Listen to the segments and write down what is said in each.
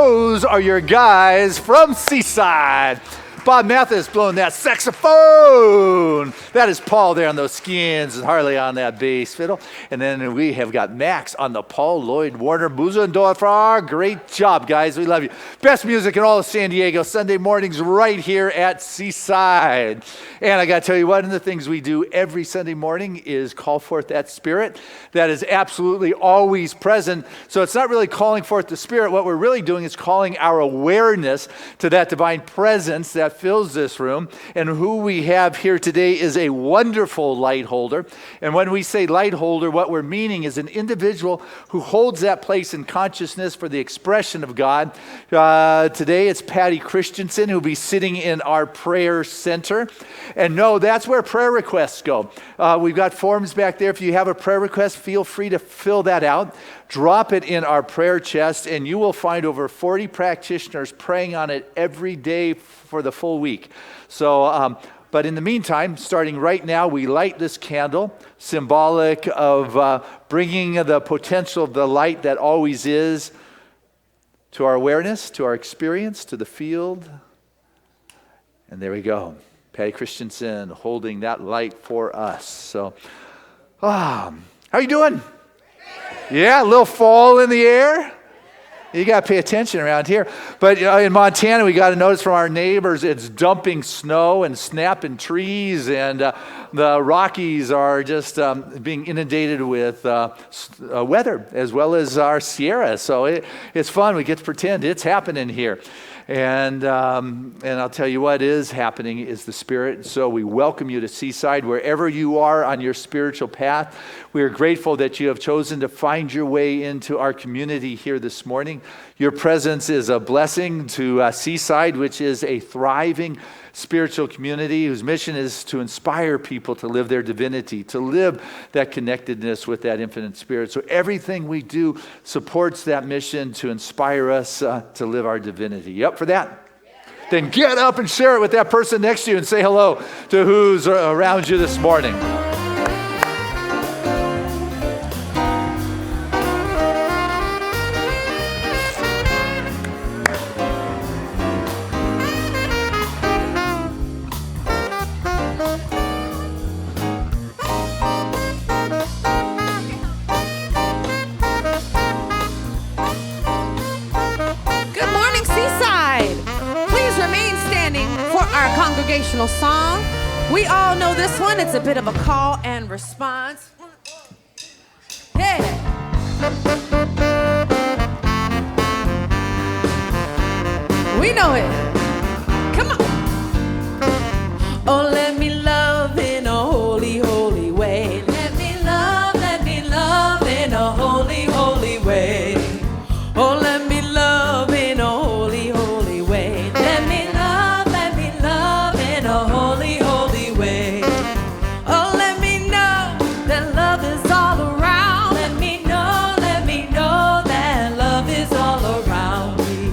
those are your guys from Seaside. Bob Mathis blowing that saxophone. That is Paul there on those skins and Harley on that bass fiddle. And then we have got Max on the Paul Lloyd Warner Buzendorfer. Great job, guys. We love you. Best music in all of San Diego. Sunday mornings right here at Seaside. And I got to tell you, one of the things we do every Sunday morning is call forth that Spirit that is absolutely always present. So it's not really calling forth the Spirit. What we're really doing is calling our awareness to that divine presence that fills this room. And who we have here today is a wonderful light holder. And when we say light holder, what we're meaning is an individual who holds that place in consciousness for the expression of God. Today it's Patty Christensen, who'll be sitting in our prayer center. And no, that's where prayer requests go. We've got forms back there. If you have a prayer request, feel free to fill that out. Drop it in our prayer chest, and you will find over 40 practitioners praying on it every day for the full week. So, but in the meantime, starting right now, we light this candle, symbolic of bringing the potential of the light that always is to our awareness, to our experience, to the field. And there we go. Patty Christensen holding that light for us. So, how you doing? Yeah, a little fall in the air. You got to pay attention around here. But in Montana, we got to notice from our neighbors, it's dumping snow and snapping trees, and the Rockies are just being inundated with weather, as well as our Sierra. So it's fun. We get to pretend it's happening here. And I'll tell you what is happening is the Spirit. So we welcome you to Seaside, wherever you are on your spiritual path. We are grateful that you have chosen to find your way into our community here this morning. Your presence is a blessing to Seaside, which is a thriving spiritual community whose mission is to inspire people to live their divinity, to live that connectedness with that infinite Spirit. So everything we do supports that mission to inspire us to live our divinity. You up for that? Then get up and share it with that person next to you and say hello to who's around you this morning. Congregational song. We all know this one. It's a bit of a call and response. Yeah. We know it. Come on. Oh, let me love in a holy, holy way. Let me love in a holy, holy way. Oh, let me love in a holy, holy way. Let me love in a holy, holy way. Oh, let me know that love is all around. Let me know that love is all around me.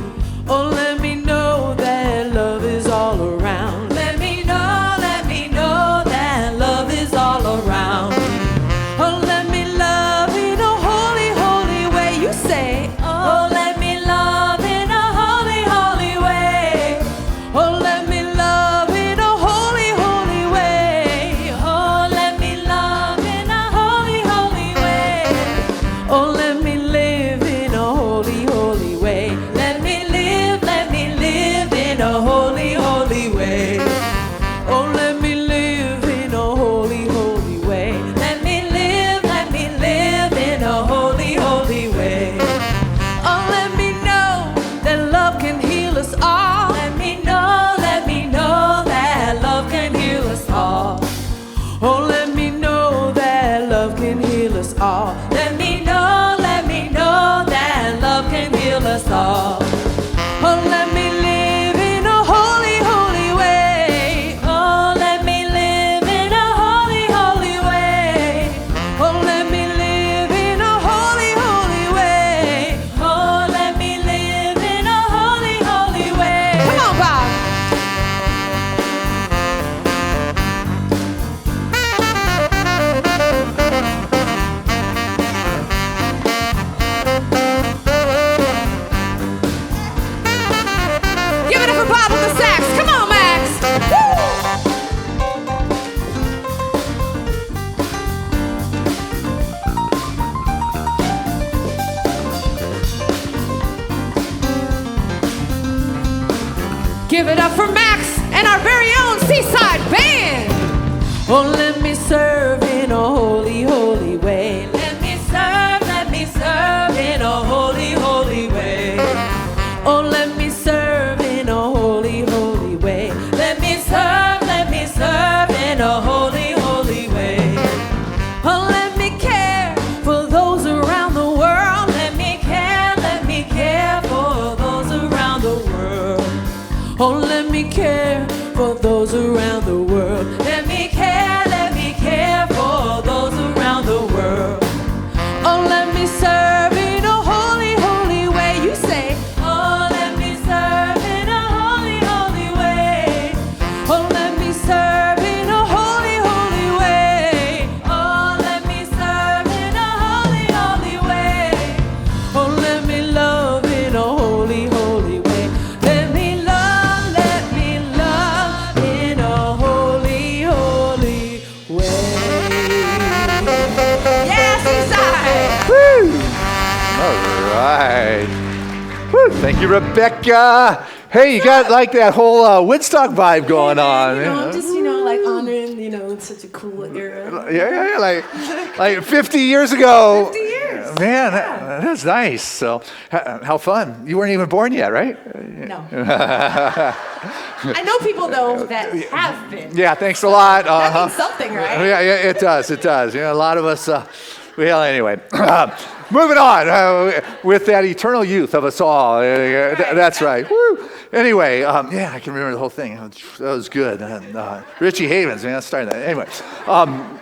Oh, let me know that love is all around. Let me know that it up for Max and our very own Seaside Band. Oh, let me serve in a holy, holy way. Let me serve in a holy, holy way. Oh, let me serve in a holy, holy way. Let me serve in a holy, holy way. Oh, let me care for those around the world. Let me care for those around the world. Oh, let me care for those around the world. Let me care for those around the world. Oh, let me serve in a holy, holy way. You say, oh, let me serve in a holy, holy way. Oh, let me serve in a holy, holy way. Oh, let me serve in a holy, holy way. Oh, let me love in a holy, holy way. Let me love in a holy, holy way. Yes, Seaside! Woo! All right. Woo! Thank you, Rebecca. Hey, you got like that whole Woodstock vibe going on. Just, like honoring, it's such a cool era. Yeah, like 50 years ago. 50 years. Man, that's nice. So, how fun. You weren't even born yet, right? No. I know people, though, that have been. Yeah, thanks a lot. That means something, right? Yeah, it does. A lot of us, well, anyway. Moving on with that eternal youth of us all. That's right. Woo. Anyway, I can remember the whole thing. That was good. Richie Havens, man, starting that. Anyway, I'm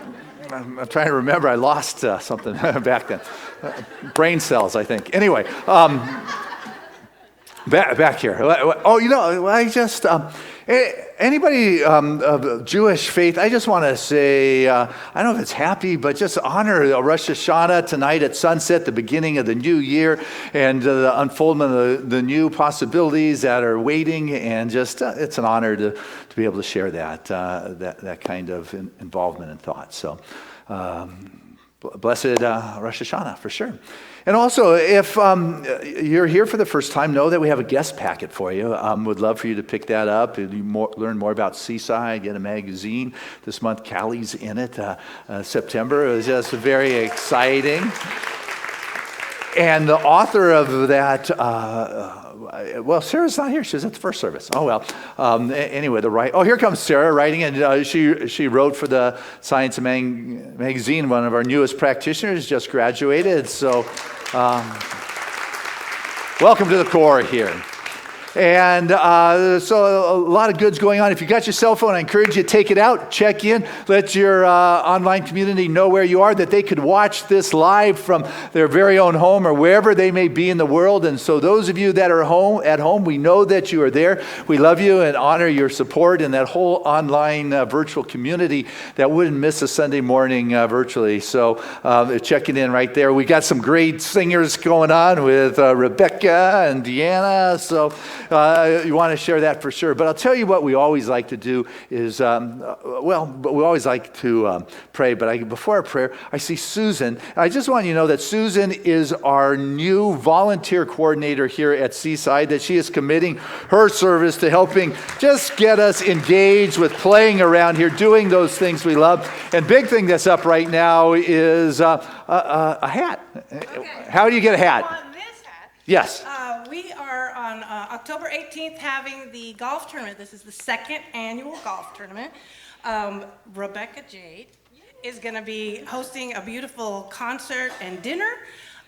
trying to remember. I lost something back then. Brain cells, I think. Anyway, back here. Oh, I just... Anybody of Jewish faith, I just want to say, I don't know if it's happy, but just honor Rosh Hashanah tonight at sunset, the beginning of the new year, and the unfoldment of the new possibilities that are waiting, and just it's an honor to be able to share that kind of involvement and thought. So, blessed Rosh Hashanah for sure. And also, if you're here for the first time, know that we have a guest packet for you. Would love for you to pick that up. Learn more about Seaside, get a magazine. This month, Callie's in it. September, it was just very exciting. And the author of that, Sarah's not here. She was at the first service. Oh, well. Anyway, here comes Sarah writing, and she wrote for the Science magazine. One of our newest practitioners just graduated. So welcome to the core here. And so a lot of goods going on. If you got your cell phone, I encourage you to take it out, check in, let your online community know where you are, that they could watch this live from their very own home or wherever they may be in the world. And so those of you that are at home, we know that you are there. We love you and honor your support in that whole online virtual community that wouldn't miss a Sunday morning virtually. So checking in right there. We got some great singers going on with Rebecca and Deanna. So you want to share that for sure. But I'll tell you what we always like to do is, we always like to pray. But before our prayer, I see Susan. I just want you to know that Susan is our new volunteer coordinator here at Seaside, that she is committing her service to helping just get us engaged with playing around here, doing those things we love. And big thing that's up right now is a hat. Okay. How do you get a hat? This hat. Yes. We are on October 18th having the golf tournament. This is the second annual golf tournament. Rebecca Jade is going to be hosting a beautiful concert and dinner.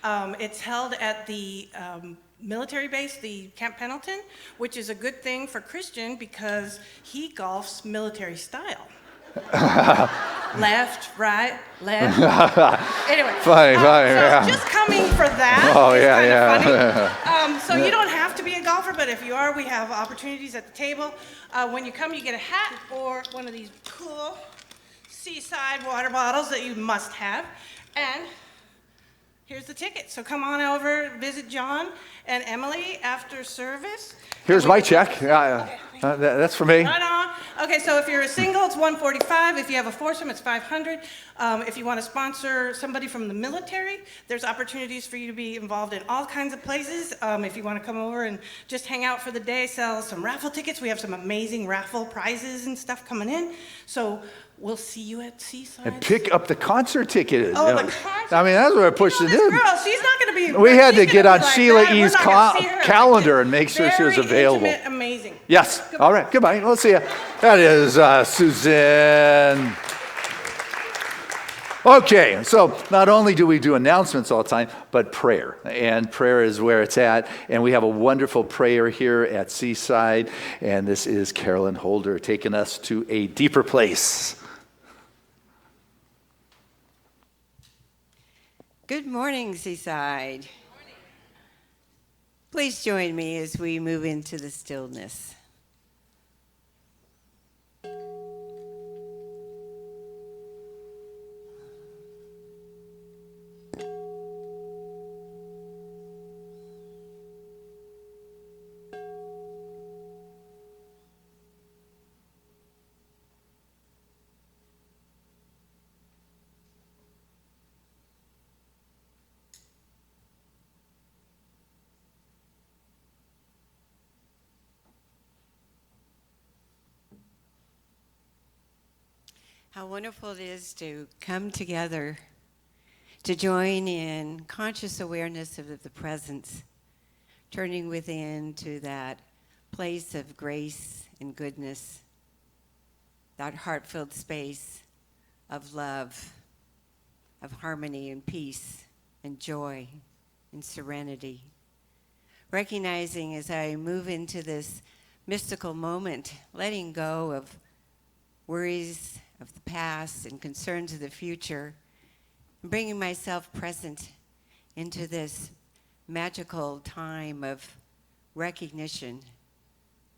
It's held at the military base, the Camp Pendleton, which is a good thing for Christian because he golfs military style. Left, right, left. Anyway, funny, so just coming for that. Oh, is yeah. Funny. So you don't have to be a golfer, but if you are, we have opportunities at the table. When you come, you get a hat or one of these cool Seaside water bottles that you must have, and here's the ticket. So come on over, visit John and Emily after service. Here's my check. That's for me. Right on. Okay, so if you're a single, it's $145. If you have a foursome, it's $500. If you want to sponsor somebody from the military, there's opportunities for you to be involved in all kinds of places. If you want to come over and just hang out for the day, sell some raffle tickets. We have some amazing raffle prizes and stuff coming in. So we'll see you at Seaside. And pick up the concert ticket. Oh, You know, the concert. I mean, that's what I pushed You it know, this in. girl, she's not going to be. We had to she's get gonna on be like Sheila that. We're E's not gonna see her. calendar and make sure she was Very available. intimate, amazing. Yes. Goodbye. All right. Goodbye. We'll see you. That is Suzanne. Okay, so not only do we do announcements all the time, but prayer. And prayer is where it's at. And we have a wonderful prayer here at Seaside. And this is Carolyn Holder taking us to a deeper place. Good morning, Seaside. Please join me as we move into the stillness. How wonderful it is to come together, to join in conscious awareness of the presence, turning within to that place of grace and goodness, that heart-filled space of love, of harmony and peace and joy and serenity. Recognizing as I move into this mystical moment, letting go of worries of the past and concerns of the future, and bringing myself present into this magical time of recognition,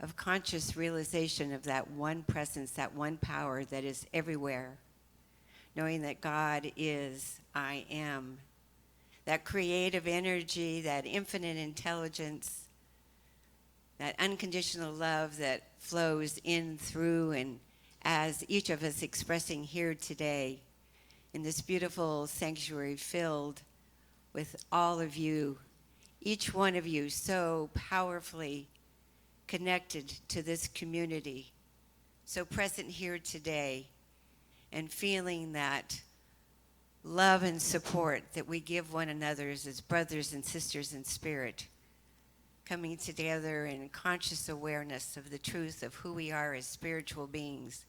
of conscious realization of that one presence, that one power that is everywhere, knowing that God is, I am, that creative energy, that infinite intelligence, that unconditional love that flows in, through, and as each of us expressing here today in this beautiful sanctuary filled with all of you, each one of you so powerfully connected to this community, so present here today, and feeling that love and support that we give one another as brothers and sisters in spirit, coming together in conscious awareness of the truth of who we are as spiritual beings,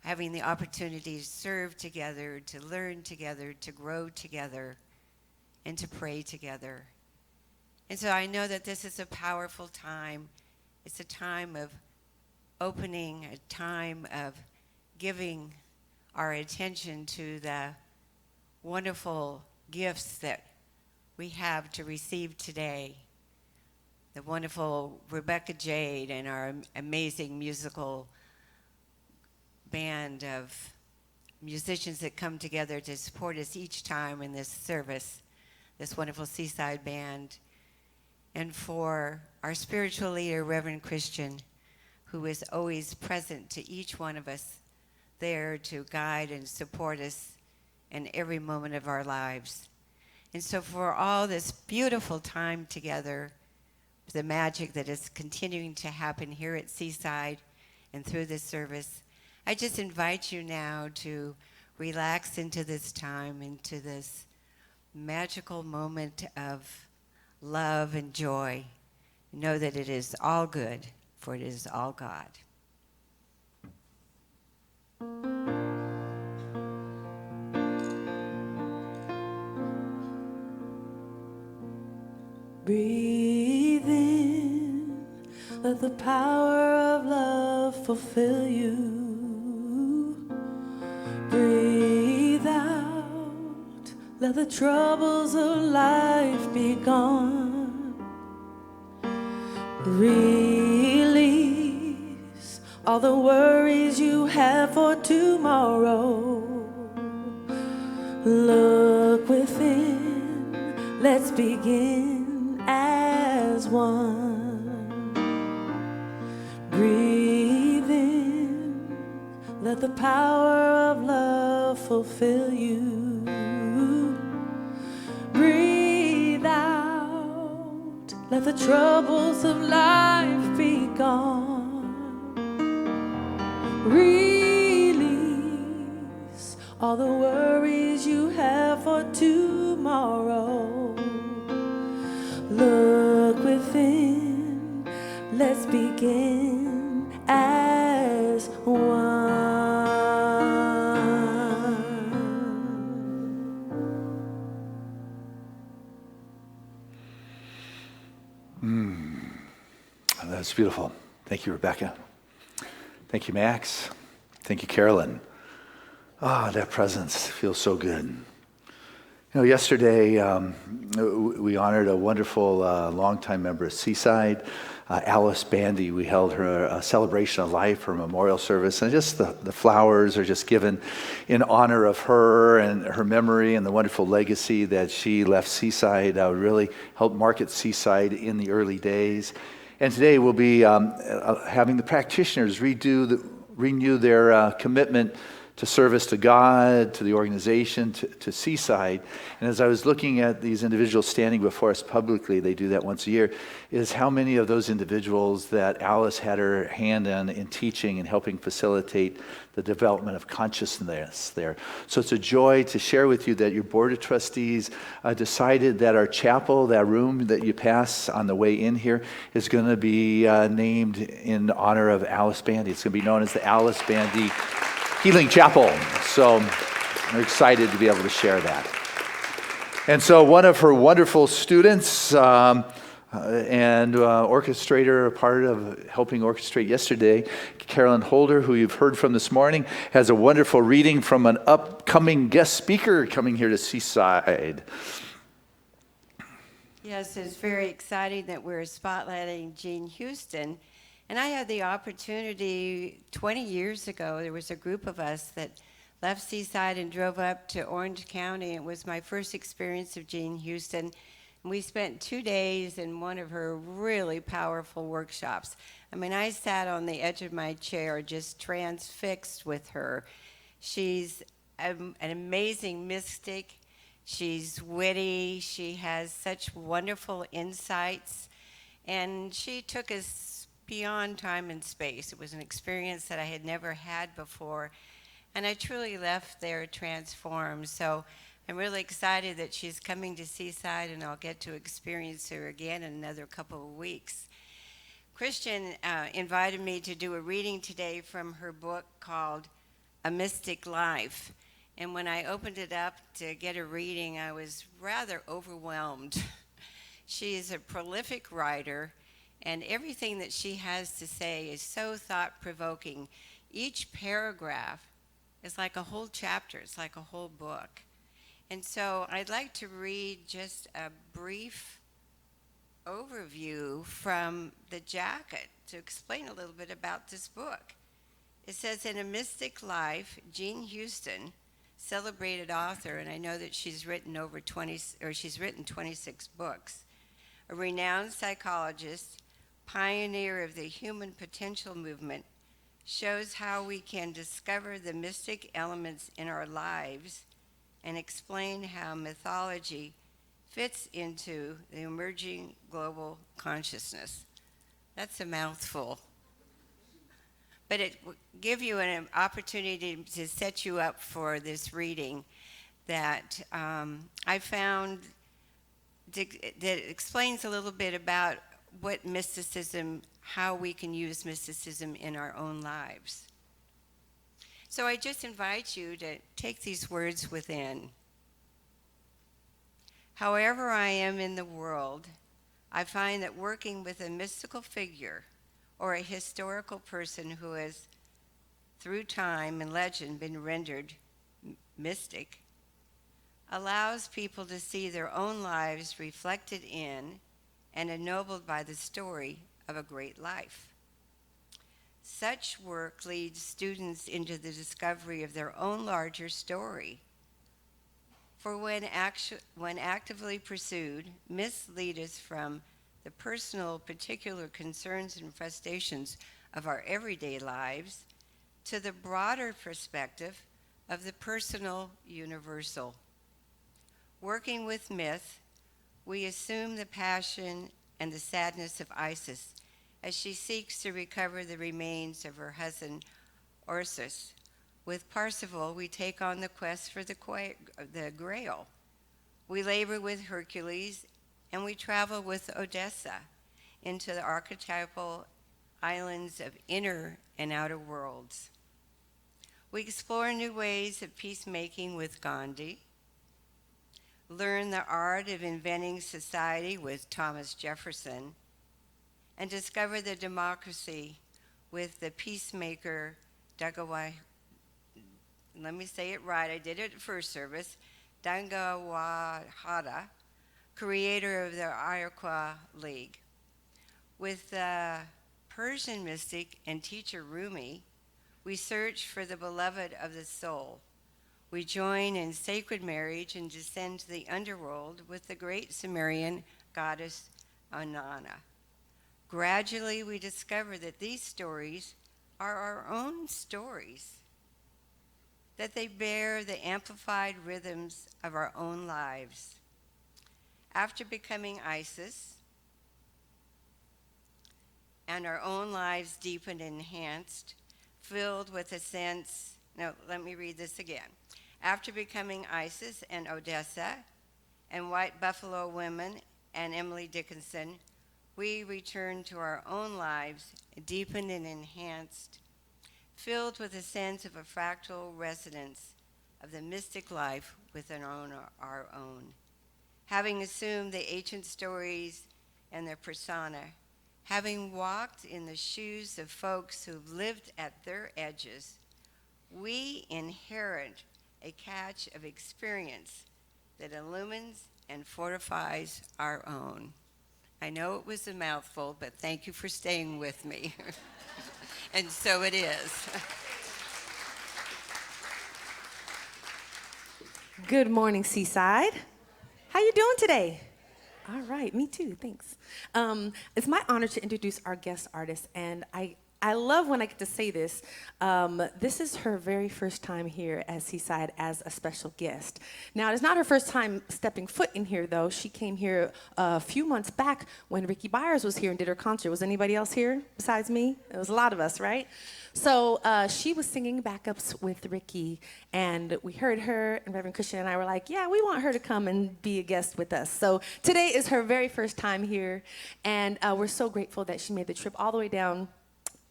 having the opportunity to serve together, to learn together, to grow together, and to pray together. And so I know that this is a powerful time. It's a time of opening, a time of giving our attention to the wonderful gifts that we have to receive today. The wonderful Rebecca Jade and our amazing musical band of musicians that come together to support us each time in this service, this wonderful Seaside band. And for our spiritual leader, Reverend Christian, who is always present to each one of us, there to guide and support us in every moment of our lives. And so for all this beautiful time together, the magic that is continuing to happen here at Seaside and through this service, I just invite you now to relax into this time, into this magical moment of love and joy. Know that it is all good, for it is all God. Breathe in, let the power of love fulfill you. Breathe out, let the troubles of life be gone. Release all the worries you have for tomorrow. Look within, let's begin as one. Breathe in, Let the power of love fulfill you. Breathe out. Let the troubles of life be gone. Release all the worries you have for tomorrow. Look within. Let's begin as one. That's beautiful. Thank you, Rebecca. Thank you, Max. Thank you, Carolyn. That presence feels so good. You know, yesterday we honored a wonderful longtime member of Seaside, Alice Bandy. We held her celebration of life, her memorial service, and just the flowers are just given in honor of her and her memory and the wonderful legacy that she left Seaside. Really helped market Seaside in the early days. And today we'll be having the practitioners renew their commitment to service to God, to the organization, to Seaside. And as I was looking at these individuals standing before us publicly, they do that once a year, is how many of those individuals that Alice had her hand in teaching and helping facilitate the development of consciousness there. So it's a joy to share with you that your board of trustees decided that our chapel, that room that you pass on the way in here, is going to be named in honor of Alice Bandy. It's going to be known as the Alice Bandy Healing Chapel. So we're excited to be able to share that. And so one of her wonderful students and orchestrator, a part of helping orchestrate yesterday, Carolyn Holder, who you've heard from this morning, has a wonderful reading from an upcoming guest speaker coming here to Seaside. Yes, it's very exciting that we're spotlighting Jean Houston. And I had the opportunity 20 years ago, there was a group of us that left Seaside and drove up to Orange County. It was my first experience of Jean Houston. And we spent 2 days in one of her really powerful workshops. I mean, I sat on the edge of my chair just transfixed with her. She's an amazing mystic. She's witty. She has such wonderful insights. And she took us beyond time and space. It was an experience that I had never had before, and I truly left there transformed. So I'm really excited that she's coming to Seaside, and I'll get to experience her again in another couple of weeks. Christian invited me to do a reading today from her book called A Mystic Life. And when I opened it up to get a reading, I was rather overwhelmed. She is a prolific writer, and everything that she has to say is so thought-provoking. Each paragraph is like a whole chapter. It's like a whole book. And so I'd like to read just a brief overview from the jacket to explain a little bit about this book. It says, in A Mystic Life, Jean Houston, celebrated author, and I know that she's written 26 books, a renowned psychologist, pioneer of the human potential movement, shows how we can discover the mystic elements in our lives and explain how mythology fits into the emerging global consciousness. That's a mouthful. But it will give you an opportunity to set you up for this reading that I found that explains a little bit about what mysticism, how we can use mysticism in our own lives. So I just invite you to take these words within. However I am in the world, I find that working with a mystical figure or a historical person who has, through time and legend, been rendered mystic, allows people to see their own lives reflected in and ennobled by the story of a great life. Such work leads students into the discovery of their own larger story. For when actively pursued, myths lead us from the personal particular concerns and frustrations of our everyday lives to the broader perspective of the personal universal. Working with myth, we assume the passion and the sadness of Isis as she seeks to recover the remains of her husband Orsus. With Parsifal, we take on the quest for the Grail. We labor with Hercules, and we travel with Odessa into the archetypal islands of inner and outer worlds. We explore new ways of peacemaking with Gandhi, learn the art of inventing society with Thomas Jefferson, and discover the democracy with the peacemaker Dagawai. Let me say it right, I did it at first service. Dangawahada, creator of the Iroquois League. With the Persian mystic and teacher Rumi, we search for the beloved of the soul. We join in sacred marriage and descend to the underworld with the great Sumerian goddess Anana. Gradually, we discover that these stories are our own stories, that they bear the amplified rhythms of our own lives. After becoming Isis, and our own lives deepened and enhanced, filled with a sense, no, let me read this again. After becoming Isis and Odessa and White Buffalo Women and Emily Dickinson, we return to our own lives, deepened and enhanced, filled with a sense of a fractal resonance of the mystic life within our own. Having assumed the ancient stories and their persona, having walked in the shoes of folks who've lived at their edges, we inherit a catch of experience that illumines and fortifies our own. I know it was a mouthful, but thank you for staying with me. And so it is. Good morning, Seaside. How you doing today? All right, me too, thanks. It's my honor to introduce our guest artist, and I love when I get to say this. This is her very first time here at Seaside as a special guest. Now, it's not her first time stepping foot in here, though. She came here a few months back when Ricky Byers was here and did her concert. Was anybody else here besides me? It was a lot of us, right? So she was singing backups with Ricky, and we heard her, and Reverend Christian and I were like, yeah, we want her to come and be a guest with us. So today is her very first time here, and we're so grateful that she made the trip all the way down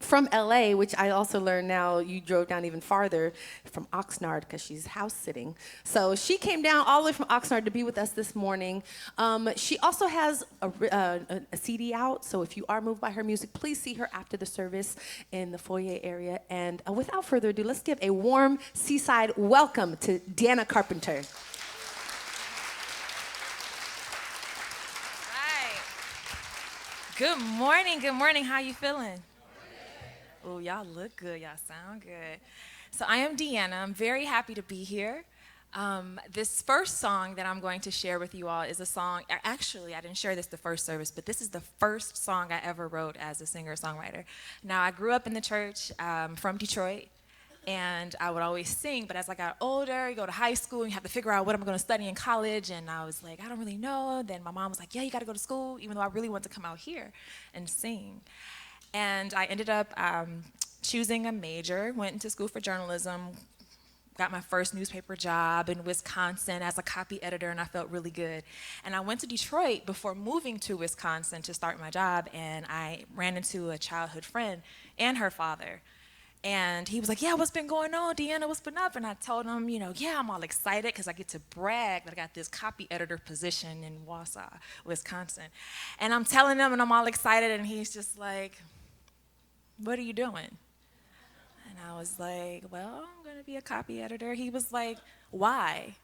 from LA, which I also learned now you drove down even farther from Oxnard because she's house sitting. So she came down all the way from Oxnard to be with us this morning. She also has a CD out, so if you are moved by her music, please see her after the service in the foyer area. And without further ado, let's give a warm Seaside welcome to Deanna Carpenter. Right. Good morning, good morning. How you feeling? Oh, y'all look good. Y'all sound good. So I am Deanna. I'm very happy to be here. This first song that I'm going to share with you all is a song, actually, I didn't share this the first service, but this is the first song I ever wrote as a singer-songwriter. Now, I grew up in the church from Detroit, and I would always sing, but as I got older, you go to high school, and you have to figure out what I'm going to study in college, and I was like, I don't really know. Then my mom was like, yeah, you got to go to school, even though I really want to come out here and sing. And I ended up choosing a major, went into school for journalism, got my first newspaper job in Wisconsin as a copy editor, and I felt really good. And I went to Detroit before moving to Wisconsin to start my job, and I ran into a childhood friend and her father. And he was like, yeah, what's been going on, Deanna, what's been up? And I told him, yeah, I'm all excited because I get to brag that I got this copy editor position in Wausau, Wisconsin. And I'm telling him, and I'm all excited, and he's just like, what are you doing? And I was like, well, I'm going to be a copy editor. He was like, why?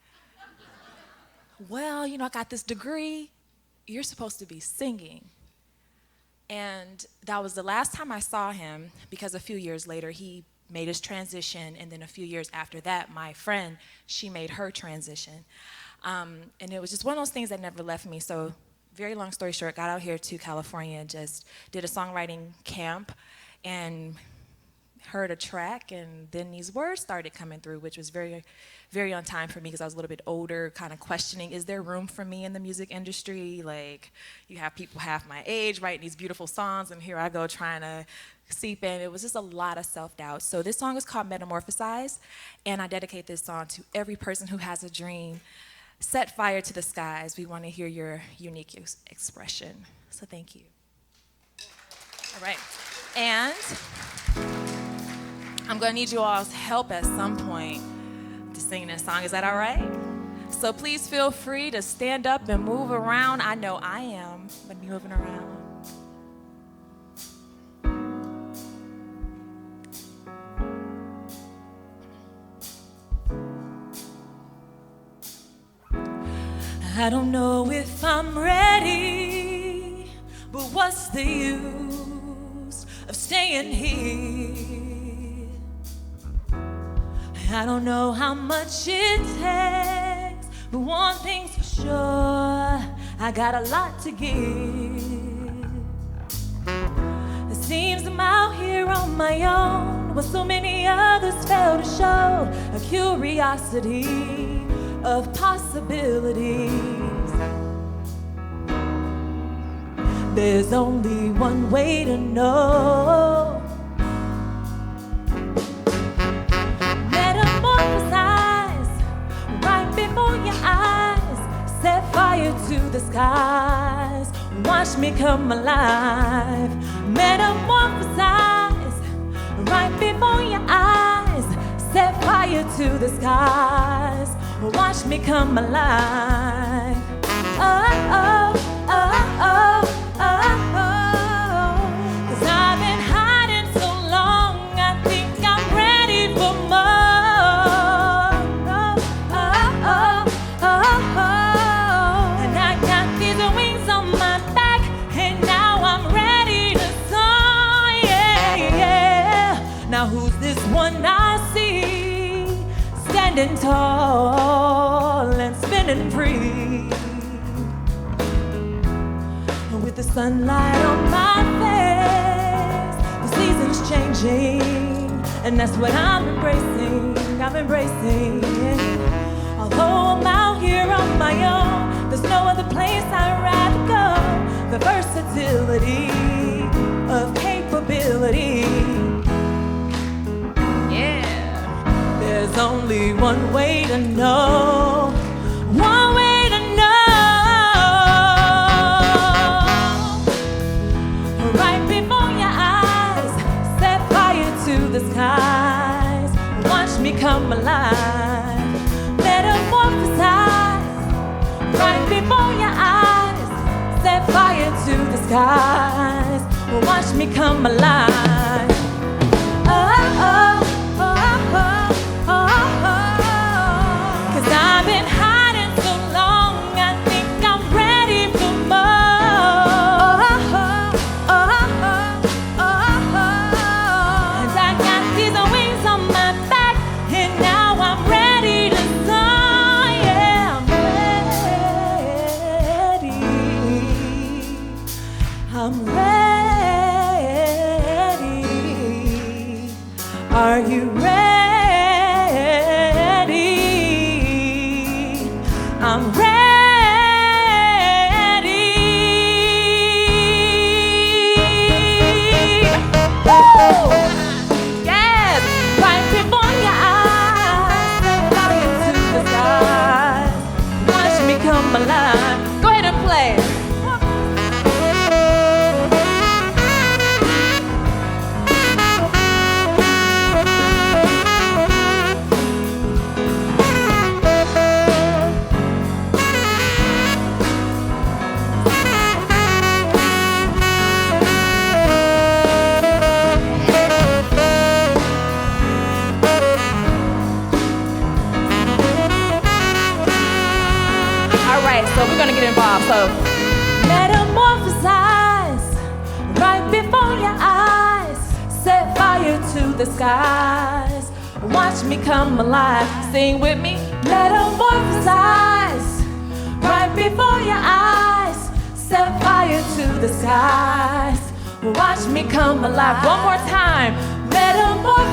Well, I got this degree. You're supposed to be singing. And that was the last time I saw him, because a few years later, he made his transition, and then a few years after that, my friend, she made her transition. And it was just one of those things that never left me. So very long story short, got out here to California, just did a songwriting camp, and heard a track, and then these words started coming through, which was very, very on time for me because I was a little bit older, kind of questioning, is there room for me in the music industry? Like, you have people half my age writing these beautiful songs, and here I go trying to seep in. It was just a lot of self-doubt. So this song is called Metamorphosize, and I dedicate this song to every person who has a dream. Set fire to the skies. We want to hear your unique expression. So thank you. All right. And I'm going to need you all's help at some point to sing this song. Is that all right? So please feel free to stand up and move around. I know I am when you're moving around. I don't know if I'm ready, but what's the use of staying here? I don't know how much it takes, but one thing's for sure, I got a lot to give. It seems I'm out here on my own, while so many others fail to show a curiosity of possibilities. There's only one way to know. Metamorphosize right before your eyes. Set fire to the skies. Watch me come alive. Metamorphosize right before your eyes. Set fire to the skies. Watch me come alive. Oh, oh, oh, oh, oh, oh. 'Cause I've been hiding so long, I think I'm ready for more. Oh, oh, oh, oh, oh. And I got these wings on my back, and now I'm ready to soar, yeah, yeah. Now who's this one I see? Standing tall and spinning free, with the sunlight on my face. The seasons changing, and that's what I'm embracing. I'm embracing. Although I'm out here on my own, there's no other place I'd rather go. The versatility of capability. There's only one way to know. One way to know. Right before your eyes, set fire to the skies. Watch me come alive. Metamorphosize. Right before your eyes, set fire to the skies. Watch me come alive. Oh, oh. I've been hiding so long, I think I'm ready for more. And I got these wings on my back, and now I'm ready to soar. Yeah, I'm ready. I'm ready. Are you ready? I'm ready. Woo! Yes, right before your eyes, flying to the skies. Watch me come alive. Go ahead and play. So we're gonna get involved. So metamorphosize right before your eyes. Set fire to the skies. Watch me come alive. Sing with me. Metamorphosize right before your eyes. Set fire to the skies. Watch me come alive. One more time. Metamorphosize.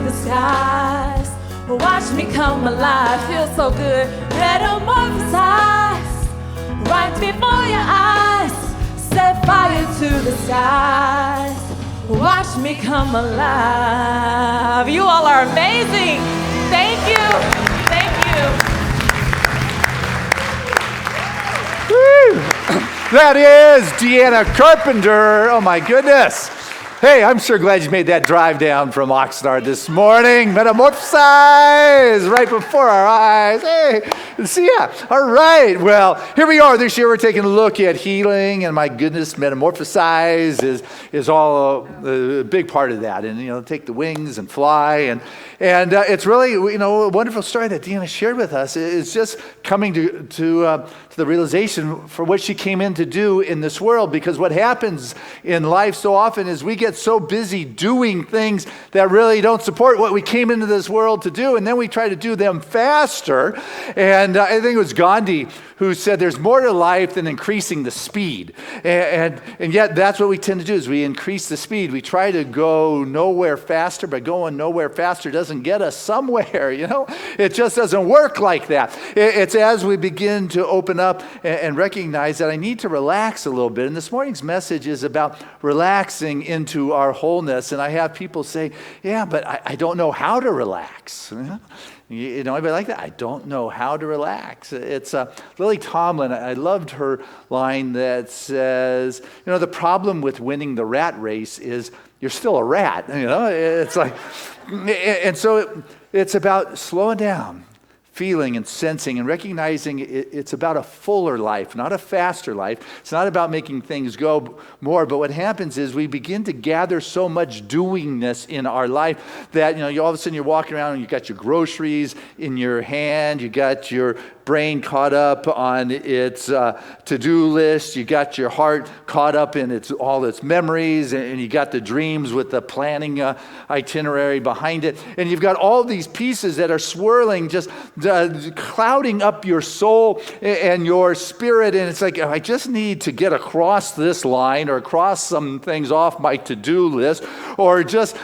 the skies. Watch me come alive, feels so good. Metamorphosize right before your eyes. Set fire to the skies. Watch me come alive. You all are amazing. Thank you. Thank you. Woo! That is Deanna Carpenter. Oh my goodness. Hey, I'm sure glad you made that drive down from Oxnard this morning. Metamorphosize right before our eyes. Hey, see ya. All right. Well, here we are. This year we're taking a look at healing, and my goodness, metamorphosize is all a big part of that. And take the wings and fly, and it's really a wonderful story that Deanna shared with us. It's just coming to the realization for what she came in to do in this world, because what happens in life so often is we get so busy doing things that really don't support what we came into this world to do, and then we try to do them faster. And I think it was Gandhi who said there's more to life than increasing the speed. And yet that's what we tend to do, is we increase the speed. We try to go nowhere faster, but going nowhere faster doesn't get us somewhere, It just doesn't work like that. It's as we begin to open up and recognize that I need to relax a little bit. And this morning's message is about relaxing into our wholeness. And I have people say, yeah, but I don't know how to relax. Anybody like that? I don't know how to relax. It's Lily Tomlin. I loved her line that says, the problem with winning the rat race is you're still a rat. It's like, and so it's about slowing down, feeling and sensing and recognizing it's about a fuller life, not a faster life. It's not about making things go more, but what happens is we begin to gather so much doingness in our life that, you all of a sudden you're walking around and you got your groceries in your hand, you got your brain caught up on its to-do list, you got your heart caught up in all its memories, and you got the dreams with the planning itinerary behind it, and you've got all these pieces that are swirling, just clouding up your soul and your spirit, and it's like, I just need to get across this line or cross some things off my to-do list, or just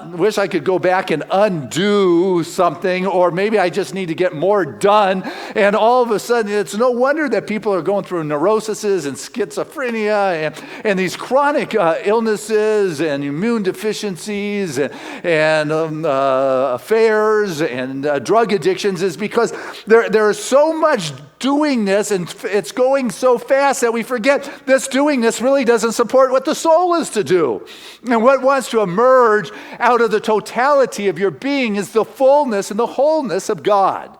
wish I could go back and undo something, or maybe I just need to get more done. And all of a sudden, it's no wonder that people are going through neuroses and schizophrenia and these chronic illnesses and immune deficiencies and affairs and drug addictions, is because there is so much doingness, and it's going so fast that we forget this doingness really doesn't support what the soul is to do. And what wants to emerge out of the totality of your being is the fullness and the wholeness of God.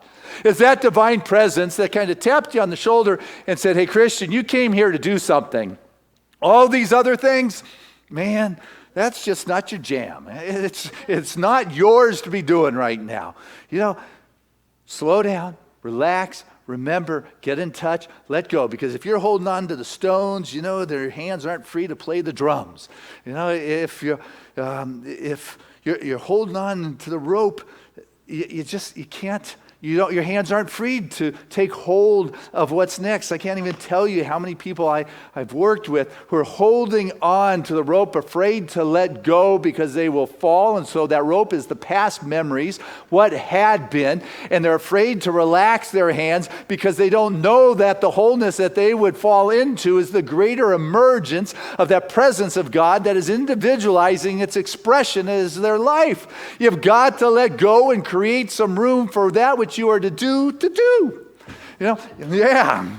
It's that divine presence that kind of tapped you on the shoulder and said, hey, Christian, you came here to do something. All these other things, man, that's just not your jam. It's not yours to be doing right now. Slow down, relax, remember, get in touch, let go. Because if you're holding on to the stones, their hands aren't free to play the drums. If you're holding on to the rope, you can't. Your hands aren't free to take hold of what's next. I can't even tell you how many people I've worked with who are holding on to the rope, afraid to let go because they will fall. And so that rope is the past memories, what had been. And they're afraid to relax their hands because they don't know that the wholeness that they would fall into is the greater emergence of that presence of God that is individualizing its expression as their life. You've got to let go and create some room for that which you are to do. Yeah.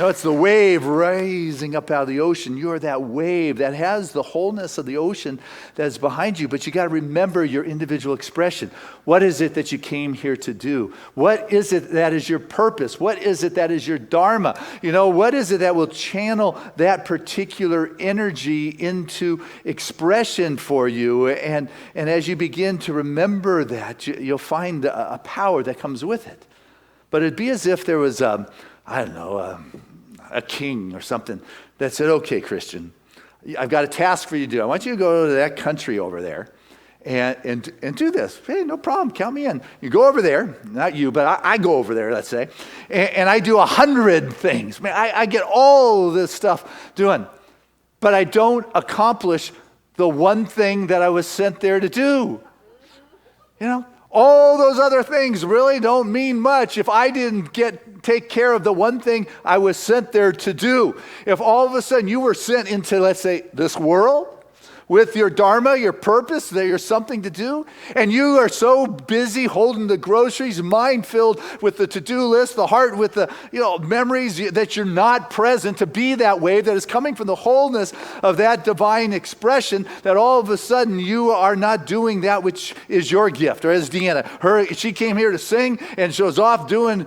It's the wave rising up out of the ocean. You are that wave that has the wholeness of the ocean that's behind you, but you got to remember your individual expression. What is it that you came here to do? What is it that is your purpose? What is it that is your dharma? What is it that will channel that particular energy into expression for you? And as you begin to remember that, you'll find a power that comes with it. But it'd be as if there was a king or something that said, okay, Christian, I've got a task for you to do. I want you to go to that country over there and do this. Hey, no problem, count me in. You go over there, not you, but I go over there, let's say, and I do 100 things. Man, I get all this stuff doing, but I don't accomplish the one thing that I was sent there to do. You know, all those other things really don't mean much if I didn't take care of the one thing I was sent there to do. If all of a sudden you were sent into, let's say, this world, with your dharma, your purpose, that you're something to do, and you are so busy holding the groceries, mind filled with the to-do list, the heart with the memories, that you're not present to be that wave that is coming from the wholeness of that divine expression, that all of a sudden you are not doing that which is your gift. Or as Deanna, she came here to sing and she was off doing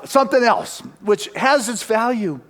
something else, which has its value.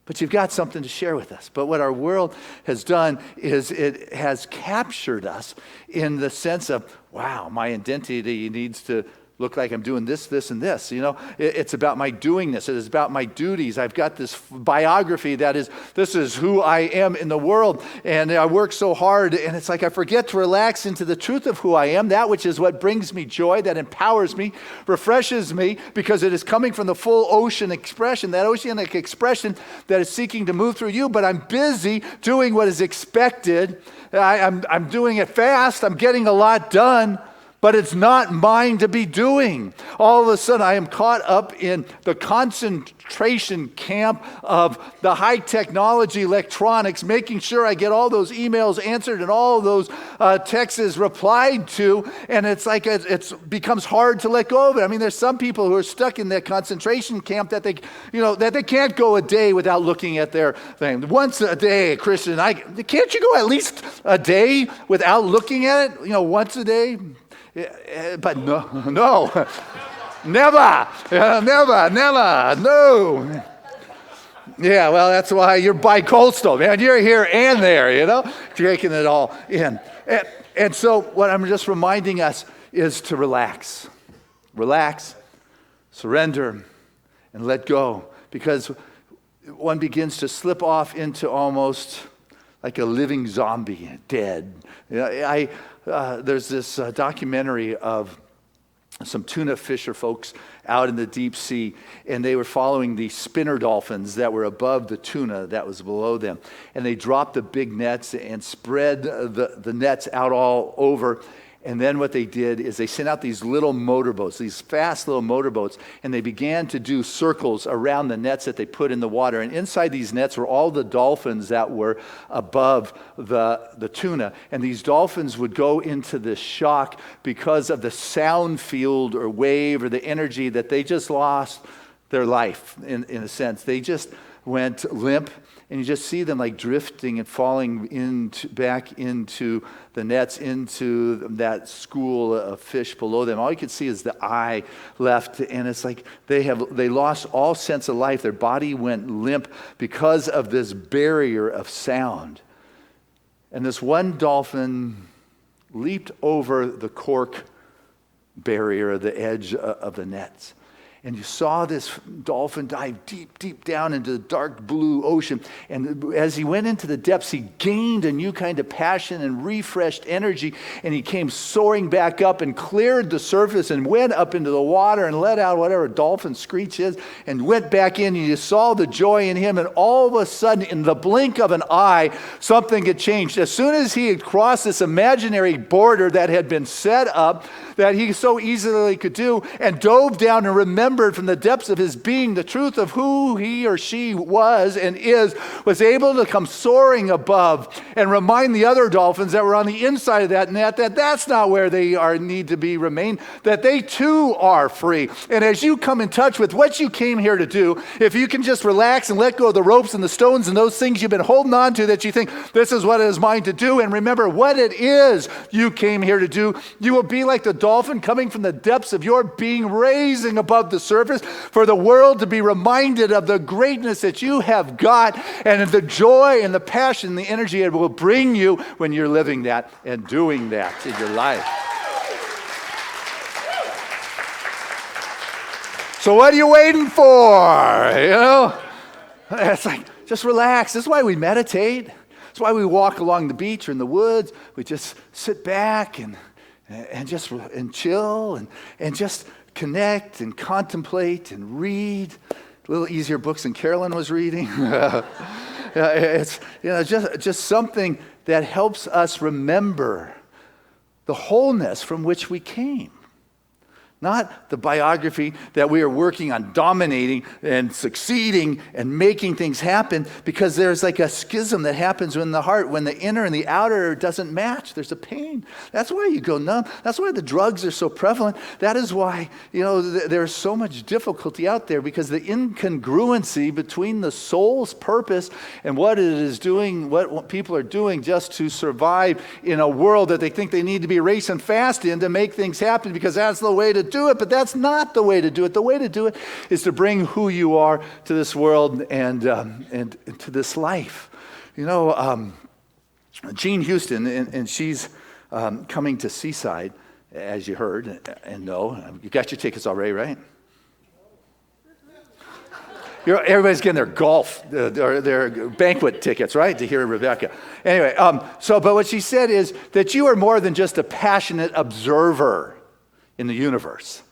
But you've got something to share with us. But what our world has done is it has captured us in the sense of, wow, my identity needs to look like I'm doing this, this, and this. It's about my doingness. It is about my duties. I've got this biography this is who I am in the world. And I work so hard, and it's like I forget to relax into the truth of who I am, that which is what brings me joy, that empowers me, refreshes me, because it is coming from the full ocean expression, that oceanic expression that is seeking to move through you. But I'm busy doing what is expected. I'm doing it fast. I'm getting a lot done. But it's not mine to be doing. All of a sudden, I am caught up in the concentration camp of the high technology electronics, making sure I get all those emails answered and all those texts replied to. And it's like it becomes hard to let go of it. I mean, there's some people who are stuck in that concentration camp that they can't go a day without looking at their thing. Once a day, Christian, can't you go at least a day without looking at it? Once a day? But no, never, no. Yeah, well, that's why you're bi-coastal, man. You're here and there, taking it all in. And so what I'm just reminding us is to relax, surrender, and let go. Because one begins to slip off into almost like a living zombie, dead. There's this documentary of some tuna fisher folks out in the deep sea, and they were following the spinner dolphins that were above the tuna that was below them. And they dropped the big nets and spread the nets out all over. And then what they did is they sent out these little motorboats, these fast little motorboats, and they began to do circles around the nets that they put in the water. And inside these nets were all the dolphins that were above the tuna. And these dolphins would go into this shock because of the sound field or wave or the energy that they just lost their life, in a sense. They just went limp. And you just see them like drifting and falling back into the nets, into that school of fish below them. All you can see is the eye left, and it's like they lost all sense of life. Their body went limp because of this barrier of sound. And this one dolphin leaped over the cork barrier, the edge of the nets. And you saw this dolphin dive deep, deep down into the dark blue ocean. And as he went into the depths, he gained a new kind of passion and refreshed energy. And he came soaring back up and cleared the surface and went up into the water and let out whatever dolphin screech is and went back in. And you saw the joy in him. And all of a sudden, in the blink of an eye, something had changed. As soon as he had crossed this imaginary border that had been set up, that he so easily could do, and dove down and remembered from the depths of his being the truth of who he or she was and was able to come soaring above and remind the other dolphins that were on the inside of that net that that's not where they need to remain, that they too are free. And as you come in touch with what you came here to do, if you can just relax and let go of the ropes and the stones and those things you've been holding on to that you think this is what it is mine to do, and remember what it is you came here to do, you will be like the dolphin coming from the depths of your being, raising above the surface for the world to be reminded of the greatness that you have got and the joy and the passion and the energy it will bring you when you're living that and doing that in your life. So what are you waiting for? It's like, just relax. This is why we meditate. That's why we walk along the beach or in the woods. We just sit back and chill and just connect and contemplate and read. A little easier books than Carolyn was reading. It's just something that helps us remember the wholeness from which we came. Not the biography that we are working on dominating and succeeding and making things happen, because there's like a schism that happens in the heart when the inner and the outer doesn't match. There's a pain. That's why you go numb. That's why the drugs are so prevalent. That is why, there's so much difficulty out there, because the incongruency between the soul's purpose and what it is doing, what people are doing just to survive in a world that they think they need to be racing fast in to make things happen, because that's the way to do it, but that's not the way to do it. The way to do it is to bring who you are to this world and to this life. Jean Houston, and she's coming to Seaside, as you heard and know. You got your tickets already, right? Everybody's getting their golf, their banquet tickets, right, to hear Rebecca. Anyway, but what she said is that you are more than just a passionate observer in the universe.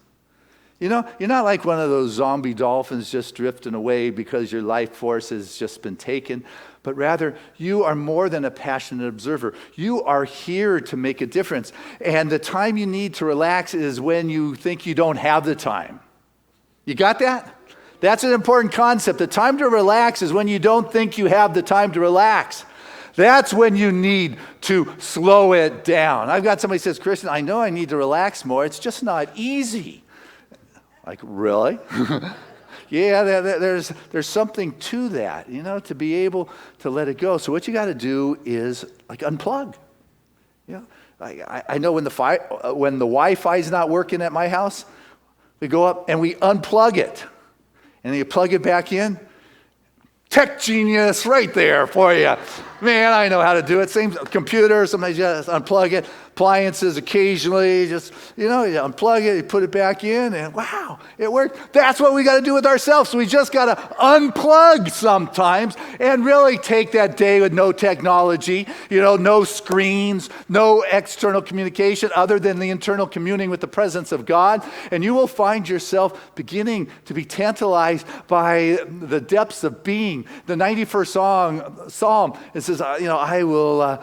You're not like one of those zombie dolphins just drifting away because your life force has just been taken, but rather you are more than a passionate observer. You are here to make a difference. And the time you need to relax is when you think you don't have the time. You got that? That's an important concept. The time to relax is when you don't think you have the time to relax. That's when you need to slow it down. I've got somebody who says, Christian, I know I need to relax more. It's just not easy. Like, really? Yeah, there's something to that, to be able to let it go. So what you got to do is like unplug. I know when the Wi-Fi is not working at my house, we go up and we unplug it. And then you plug it back in. Tech genius right there for you. Man, I know how to do it. Same computer, sometimes you just unplug it. Appliances occasionally, just, you unplug it, you put it back in, and wow, it worked. That's what we got to do with ourselves. We just got to unplug sometimes and really take that day with no technology, no screens, no external communication other than the internal communing with the presence of God. And you will find yourself beginning to be tantalized by the depths of being. The 91st Psalm, it says, I will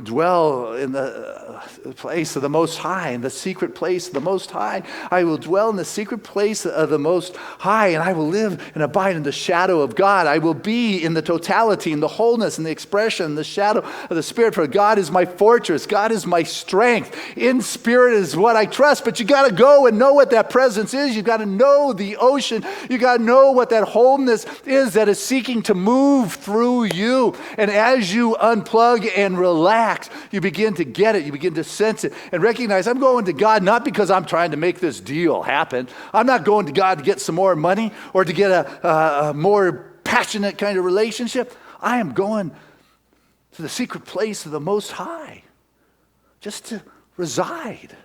dwell in the place of the Most High, in the secret place of the Most High. I will dwell in the secret place of the Most High, and I will live and abide in the shadow of God. I will be in the totality, in the wholeness, in the expression, the shadow of the Spirit. For God is my fortress. God is my strength. In spirit is what I trust. But you got to go and know what that presence is. You got to know the ocean. You got to know what that wholeness is that is seeking to move through you. And as you unplug and relax, you begin to get it. You begin to sense it and recognize, I'm going to God not because I'm trying to make this deal happen. I'm not going to God to get some more money or to get a more passionate kind of relationship. I am going to the secret place of the Most High just to reside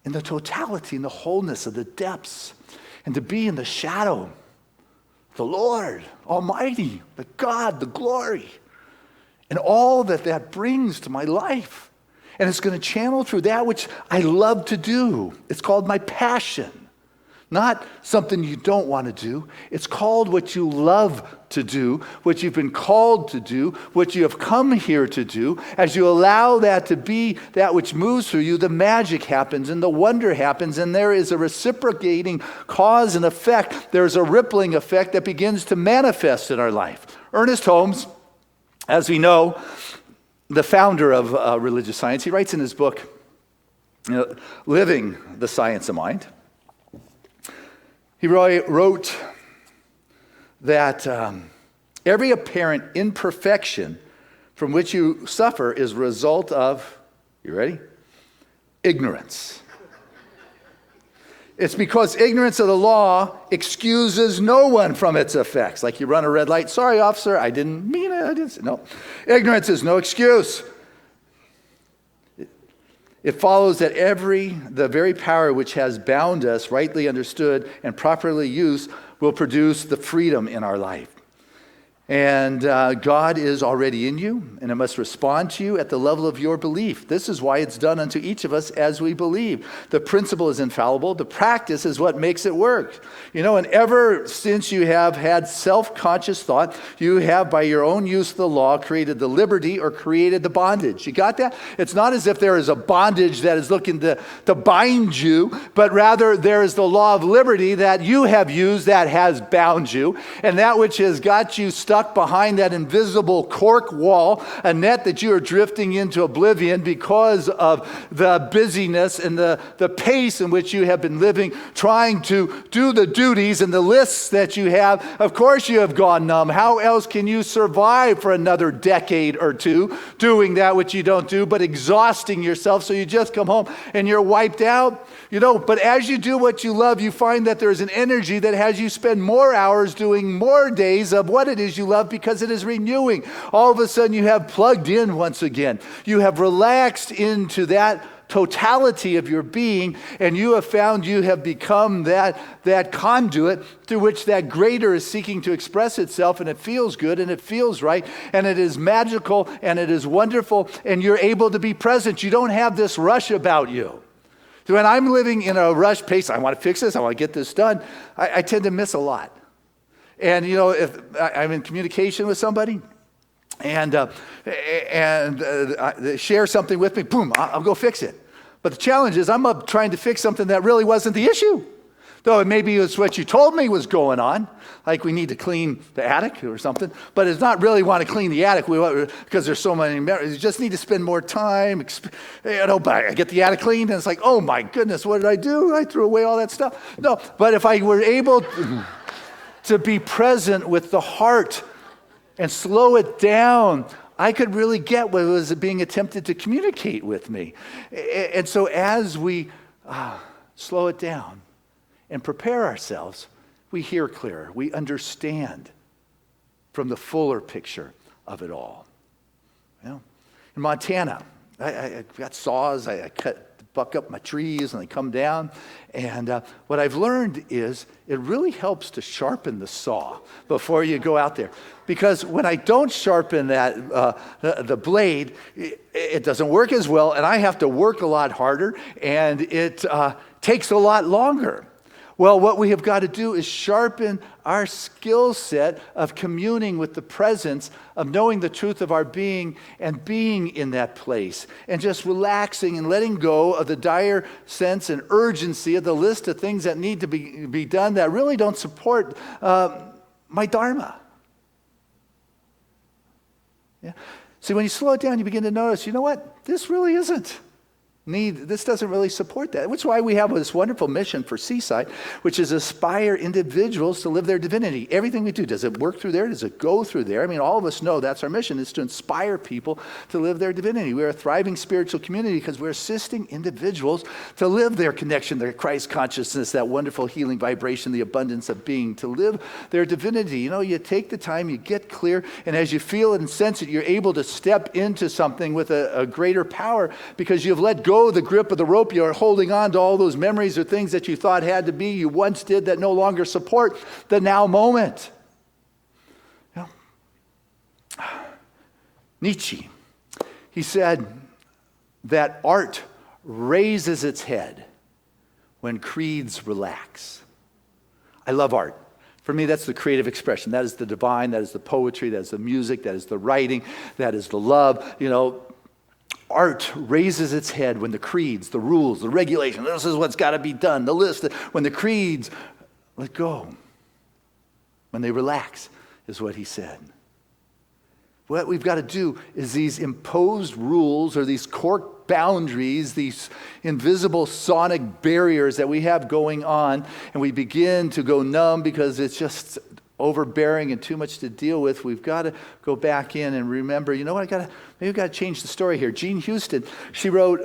in the totality and the wholeness of the depths and to be in the shadow of the Lord Almighty, the God, the glory, and all that brings to my life. And it's going to channel through that which I love to do. It's called my passion. Not something you don't want to do. It's called what you love to do, what you've been called to do, what you have come here to do. As you allow that to be that which moves through you, the magic happens and the wonder happens, and there is a reciprocating cause and effect. There's a rippling effect that begins to manifest in our life. Ernest Holmes, as we know, the founder of religious science, he writes in his book, Living the Science of Mind, he wrote that every apparent imperfection from which you suffer is a result of, you ready? Ignorance. It's because ignorance of the law excuses no one from its effects. Like you run a red light, sorry, officer, I didn't mean it. I didn't. No, ignorance is no excuse. It follows that the very power which has bound us, rightly understood and properly used, will produce the freedom in our life. And God is already in you, and it must respond to you at the level of your belief. This is why it's done unto each of us as we believe. The principle is infallible. The practice is what makes it work. And ever since you have had self-conscious thought, you have, by your own use of the law, created the liberty or created the bondage. You got that? It's not as if there is a bondage that is looking to bind you, but rather there is the law of liberty that you have used that has bound you, and that which has got you stuck behind that invisible cork wall, a net that you are drifting into oblivion because of the busyness and the pace in which you have been living, trying to do the duties and the lists that you have. Of course you have gone numb. How else can you survive for another decade or two doing that which you don't do, but exhausting yourself so you just come home and you're wiped out? But as you do what you love, you find that there's an energy that has you spend more hours doing more days of what it is you love, because it is renewing. All of a sudden you have plugged in once again. You have relaxed into that totality of your being, and you have found you have become that conduit through which that greater is seeking to express itself, and it feels good and it feels right and it is magical and it is wonderful, and you're able to be present. You don't have this rush about you. So when I'm living in a rush pace, I want to fix this, I want to get this done, I tend to miss a lot. And if I'm in communication with somebody and they share something with me, boom, I'll go fix it. But the challenge is I'm up trying to fix something that really wasn't the issue. Though it maybe it's what you told me was going on, like we need to clean the attic or something, but it's not really want to clean the attic because there's so many memories. You just need to spend more time. But I get the attic cleaned and it's like, oh my goodness, what did I do? I threw away all that stuff. No, but if I were able to be present with the heart and slow it down, I could really get what was being attempted to communicate with me. And so as we slow it down and prepare ourselves, we hear clearer. We understand from the fuller picture of it all. In Montana, I got saws. I buck up my trees and they come down. And what I've learned is it really helps to sharpen the saw before you go out there. Because when I don't sharpen the blade, it doesn't work as well, and I have to work a lot harder, and it takes a lot longer. Well, what we have got to do is sharpen our skill set of communing with the presence, of knowing the truth of our being and being in that place, and just relaxing and letting go of the dire sense and urgency of the list of things that need to be done that really don't support my dharma. Yeah. See, when you slow it down, you begin to notice, you know what? This really isn't. This doesn't really support that. Which is why we have this wonderful mission for Seaside, which is aspire individuals to live their divinity. Everything we do, does it work through there? Does it go through there? I mean, all of us know that's our mission, is to inspire people to live their divinity. We're a thriving spiritual community because we're assisting individuals to live their connection, their Christ consciousness, that wonderful healing vibration, the abundance of being, to live their divinity. You take the time, you get clear, and as you feel it and sense it, you're able to step into something with a greater power because you've let go the grip of the rope. You're holding on to all those memories or things that you thought had to be, you once did, that no longer support the now moment. Nietzsche, he said that art raises its head when creeds relax. I love art. For me, that's the creative expression. That is the divine, that is the poetry, that is the music, that is the writing, that is the love. Art raises its head when the creeds, the rules, the regulations, this is what's got to be done, the list, when the creeds let go, when they relax, is what he said. What we've got to do is these imposed rules or these cork boundaries, these invisible sonic barriers that we have going on, and we begin to go numb because it's just overbearing and too much to deal with. We've got to go back in and remember, maybe we've got to change the story here. Jean Houston, she wrote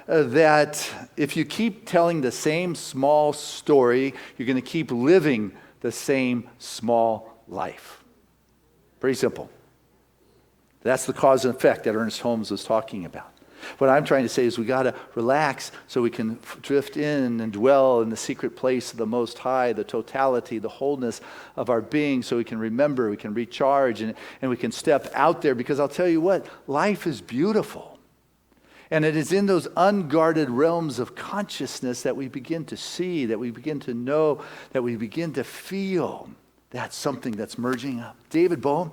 that if you keep telling the same small story, you're going to keep living the same small life. Pretty simple. That's the cause and effect that Ernest Holmes was talking about. What I'm trying to say is we got to relax so we can drift in and dwell in the secret place of the Most High, the totality, the wholeness of our being, so we can remember, we can recharge, and we can step out there. Because I'll tell you what, life is beautiful. And it is in those unguarded realms of consciousness that we begin to see, that we begin to know, that we begin to feel that's something that's merging up. David Bohm,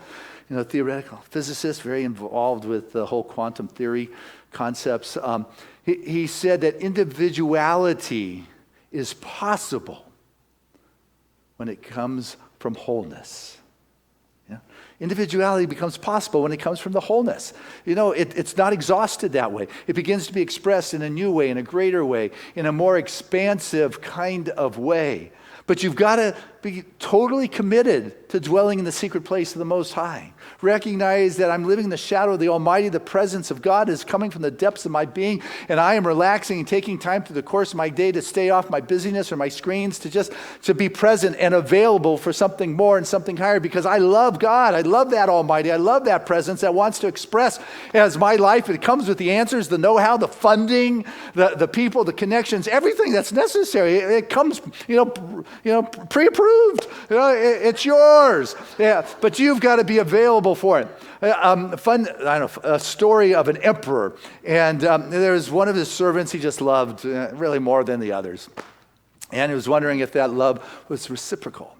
theoretical physicist, very involved with the whole quantum theory concepts. He said that individuality is possible when it comes from wholeness. Yeah? Individuality becomes possible when it comes from the wholeness. It's not exhausted that way. It begins to be expressed in a new way, in a greater way, in a more expansive kind of way. But you've got to be totally committed to dwelling in the secret place of the Most High. Recognize that I'm living in the shadow of the Almighty. The presence of God is coming from the depths of my being, and I am relaxing and taking time through the course of my day to stay off my busyness or my screens, to be present and available for something more and something higher, because I love God. I love that Almighty. I love that presence that wants to express as my life. It comes with the answers, the know-how, the funding, the people, the connections, everything that's necessary. It comes, pre-approved. It's yours. Yeah, but you've got to be available for it. A story of an emperor, and there's one of his servants he just loved really more than the others, and he was wondering if that love was reciprocal.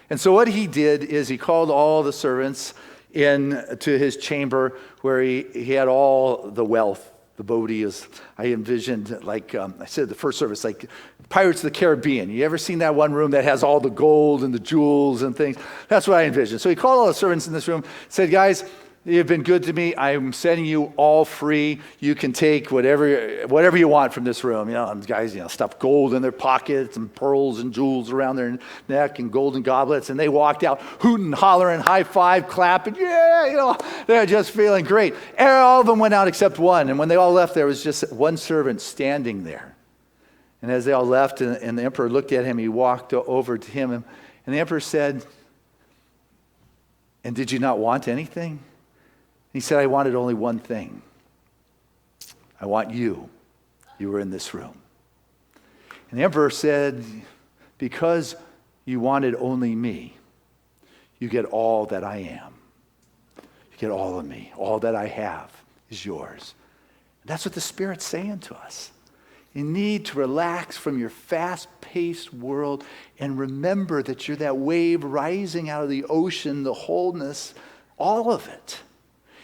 And so what he did is he called all the servants in to his chamber where he had all the wealth. The bodhi is, I envisioned, like I said, the first service, like Pirates of the Caribbean. You ever seen that one room that has all the gold and the jewels and things? That's what I envisioned. So he called all the servants in this room, said, guys, you've been good to me. I'm sending you all free. You can take whatever you want from this room. And guys, stuff gold in their pockets and pearls and jewels around their neck and golden goblets. And they walked out hooting, hollering, high five, clapping. Yeah, they're just feeling great. And all of them went out except one. And when they all left, there was just one servant standing there. And as they all left and the emperor looked at him, he walked over to him. And the emperor said, and did you not want anything? He said, I wanted only one thing. I want you. You were in this room. And the emperor said, because you wanted only me, you get all that I am. You get all of me. All that I have is yours. And that's what the Spirit's saying to us. You need to relax from your fast-paced world and remember that you're that wave rising out of the ocean, the wholeness, all of it.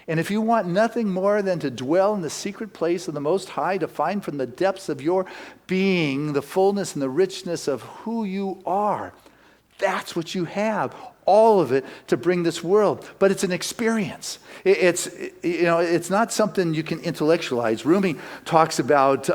And if you want nothing more than to dwell in the secret place of the Most High, to find from the depths of your being the fullness and the richness of who you are, that's what you have, all of it, to bring this world. But it's an experience. It's not something you can intellectualize. Rumi talks about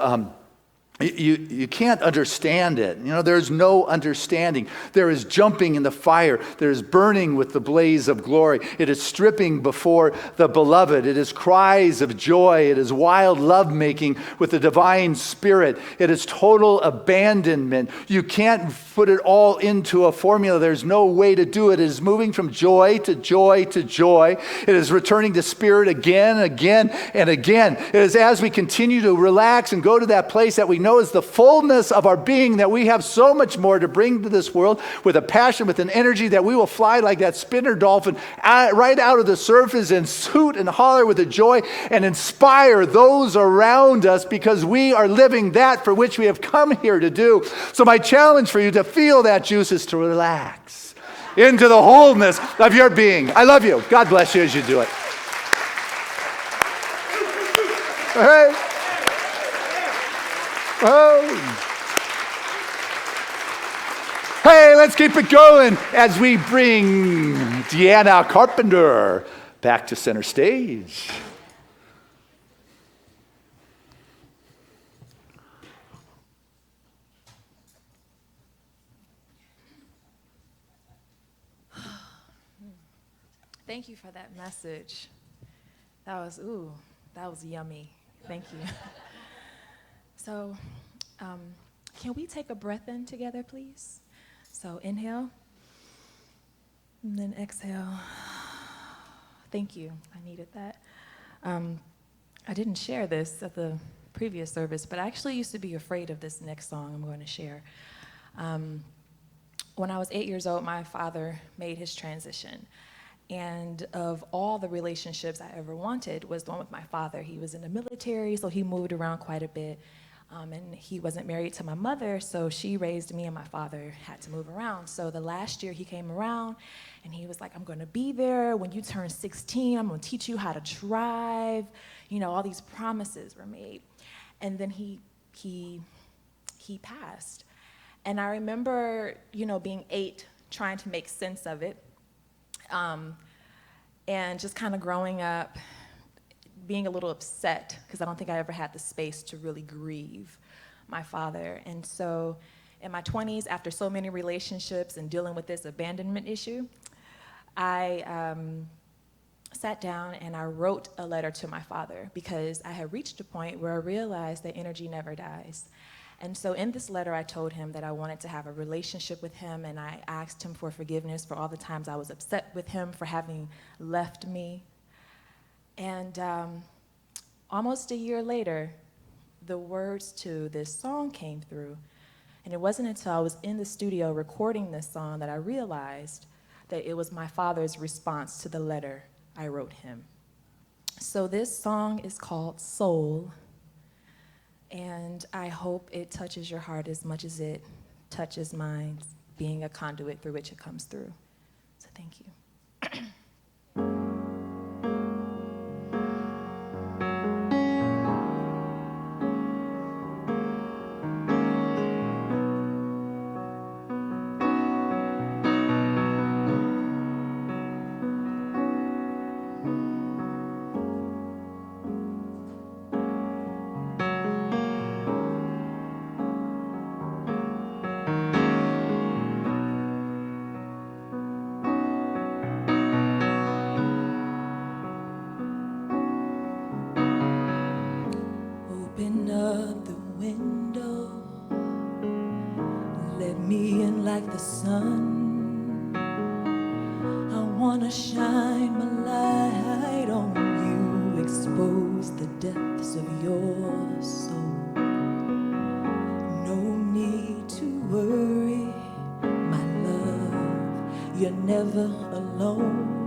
You can't understand it. There's no understanding. There is jumping in the fire. There is burning with the blaze of glory. It is stripping before the beloved. It is cries of joy. It is wild lovemaking with the divine spirit. It is total abandonment. You can't put it all into a formula. There's no way to do it. It is moving from joy to joy to joy. It is returning to spirit again, again, and again. It is as we continue to relax and go to that place that we know is the fullness of our being, that we have so much more to bring to this world with a passion, with an energy, that we will fly like that spinner dolphin right out of the surface and hoot and holler with a joy and inspire those around us, because we are living that for which we have come here to do. So my challenge for you to feel that juice is to relax into the wholeness of your being. I love you. God bless you as you do it. All right. Oh. Hey, let's keep it going as we bring Deanna Carpenter back to center stage. Thank you for that message. That was yummy. Thank you. So, can we take a breath in together, please? So inhale, and then exhale. Thank you. I needed that. I didn't share this at the previous service, but I actually used to be afraid of this next song I'm going to share. When I was 8 years old, my father made his transition. And of all the relationships I ever wanted was the one with my father. He was in the military, so he moved around quite a bit. And he wasn't married to my mother, so she raised me and my father had to move around. So the last year he came around and he was like, I'm gonna be there when you turn 16, I'm gonna teach you how to drive. You know, all these promises were made. And then he passed. And I remember, you know, being 8, trying to make sense of it. And just kind of growing up, being a little upset, because I don't think I ever had the space to really grieve my father. And so in my 20s, after so many relationships and dealing with this abandonment issue, I sat down and I wrote a letter to my father, because I had reached a point where I realized that energy never dies. And so in this letter, I told him that I wanted to have a relationship with him, and I asked him for forgiveness for all the times I was upset with him for having left me. And almost a year later, the words to this song came through. And it wasn't until I was in the studio recording this song that I realized that it was my father's response to the letter I wrote him. So this song is called Soul. And I hope it touches your heart as much as it touches mine, being a conduit through which it comes through. So thank you. Open up the window, let me in like the sun. I wanna shine my light on you, expose the depths of your soul. No need to worry, my love, you're never alone.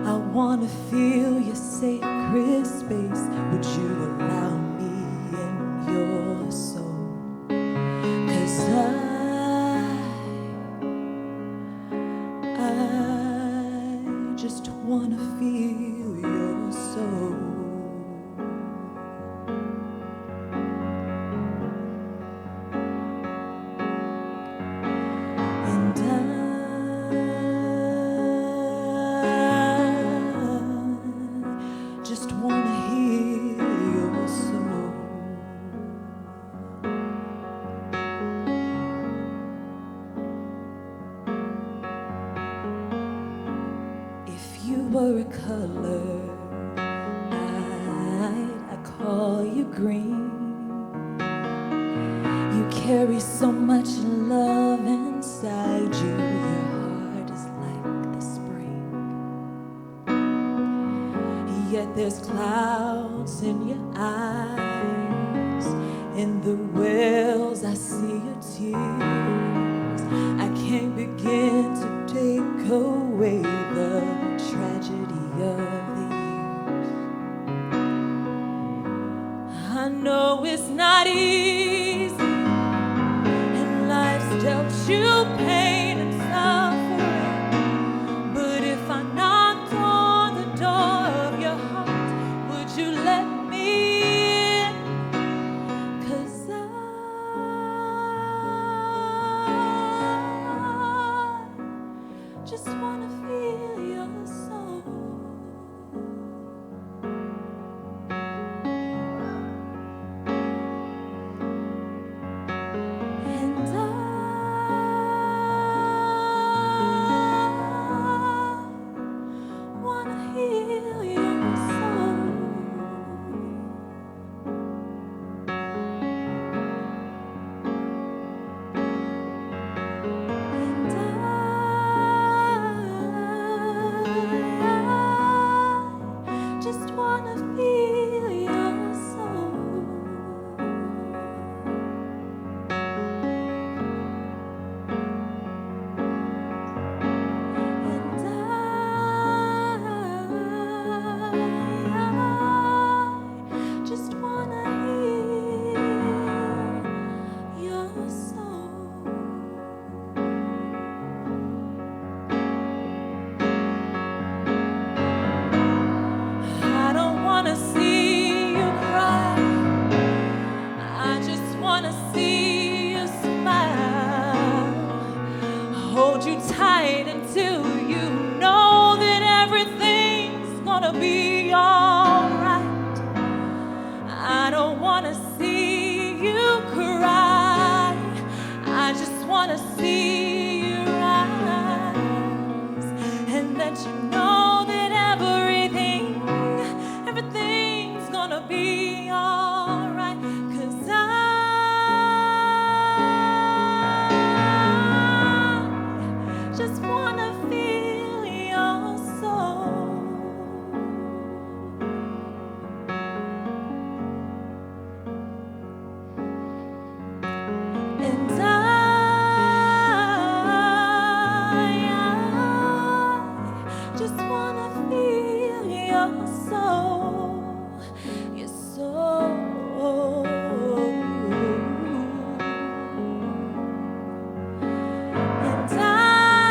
I wanna feel your sacred space. Would you allow me in your soul? 'Cause I just wanna feel your soul. And I just wanna heal your soul. If you were a color, I'd call you green. You carry so much love inside you. Your heart is like the spring. Yet there's clouds in your eyes. In the wells I see your tears. I can't begin to take away the tragedy of the years. I know it's not easy, and life's dealt you pain and suffering. But if I knocked on the door of your heart, would you let me in? 'Cause I just wanna feel your soul. let you know that everything's gonna be alright. 'Cause I just wanna feel your soul. And I just wanna feel your soul, your soul. And I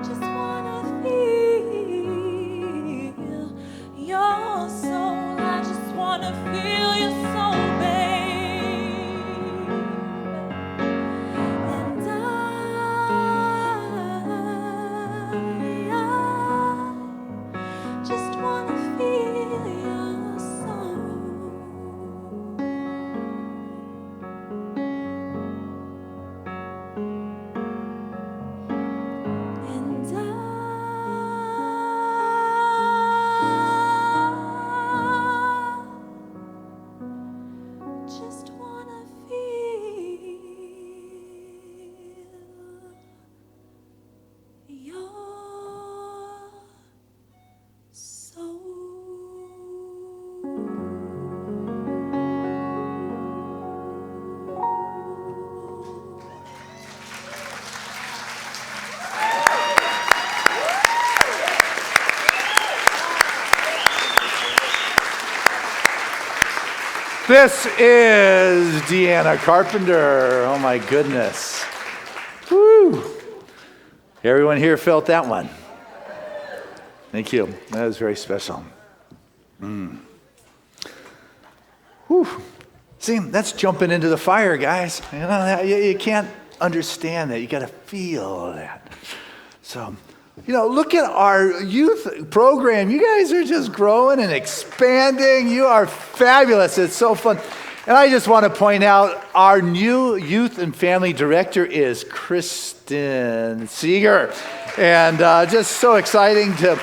just wanna feel your soul. I just wanna feel your soul, babe. And I just wanna feel your soul. And I just wanna feel your soul. This is Deanna Carpenter. Oh my goodness. Woo. Everyone here felt that one. Thank you. That was very special. Whew. See, that's jumping into the fire, guys. You know, you can't understand that. You got to feel that. So, look at our youth program. You guys are just growing and expanding. You are fabulous. It's so fun. And I just want to point out our new youth and family director is Kristen Seeger. And just so exciting to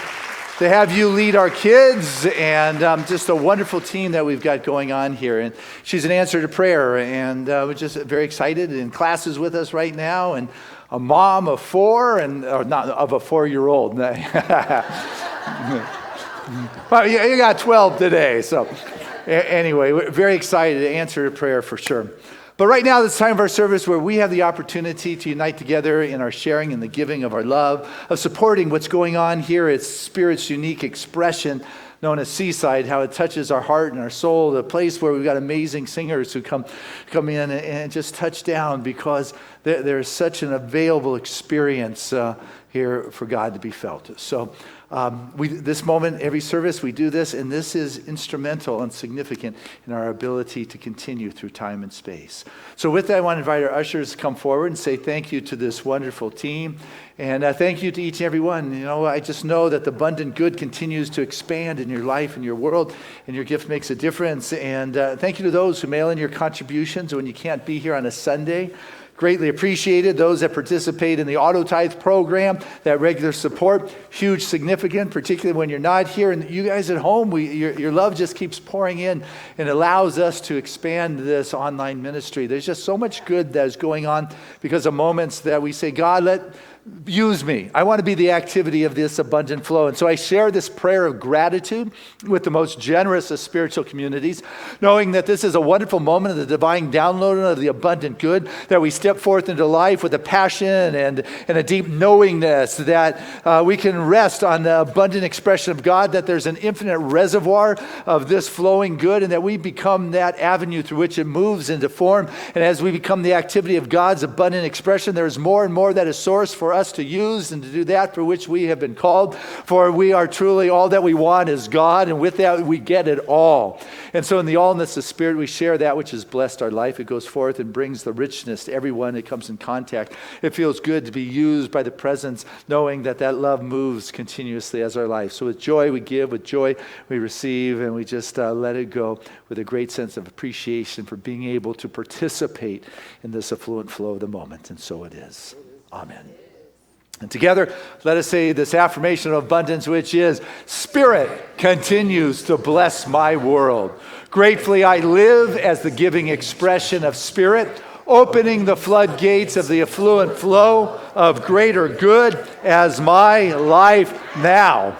have you lead our kids, and just a wonderful team that we've got going on here. And she's an answer to prayer, and we're just very excited. In classes with us right now, and a mom of 4, or not of a 4-year-old. Well, you got 12 today, so anyway, we're very excited to answer to prayer for sure. But right now, it's time of our service where we have the opportunity to unite together in our sharing and the giving of our love, of supporting what's going on here at Spirit's unique expression known as Seaside, how it touches our heart and our soul, the place where we've got amazing singers who come in and just touch down because there's such an available experience here for God to be felt. So this moment, every service, we do this, and this is instrumental and significant in our ability to continue through time and space. So with that, I want to invite our ushers to come forward and say thank you to this wonderful team. And thank you to each and every one. I just know that the abundant good continues to expand in your life and your world, and your gift makes a difference. And thank you to those who mail in your contributions when you can't be here on a Sunday. Greatly appreciated. Those that participate in the Auto Tithe program, that regular support, huge significant, particularly when you're not here. And you guys at home, your love just keeps pouring in and allows us to expand this online ministry. There's just so much good that is going on because of moments that we say, God, use me. I want to be the activity of this abundant flow. And so I share this prayer of gratitude with the most generous of spiritual communities, knowing that this is a wonderful moment of the divine download of the abundant good, that we step forth into life with a passion and a deep knowingness that we can rest on the abundant expression of God, that there's an infinite reservoir of this flowing good, and that we become that avenue through which it moves into form. And as we become the activity of God's abundant expression, there's more and more that is sourced for for us to use and to do that for which we have been called. For we are truly, all that we want is God, and with that we get it all. And so in the allness of Spirit, we share that which has blessed our life. It goes forth and brings the richness to everyone it comes in contact. It feels good to be used by the presence, knowing that that love moves continuously as our life. So with joy we give, with joy we receive, and we just let it go with a great sense of appreciation for being able to participate in this affluent flow of the moment. And so it is. Amen. And together, let us say this affirmation of abundance, which is, Spirit continues to bless my world. Gratefully, I live as the giving expression of Spirit, opening the floodgates of the affluent flow of greater good as my life now.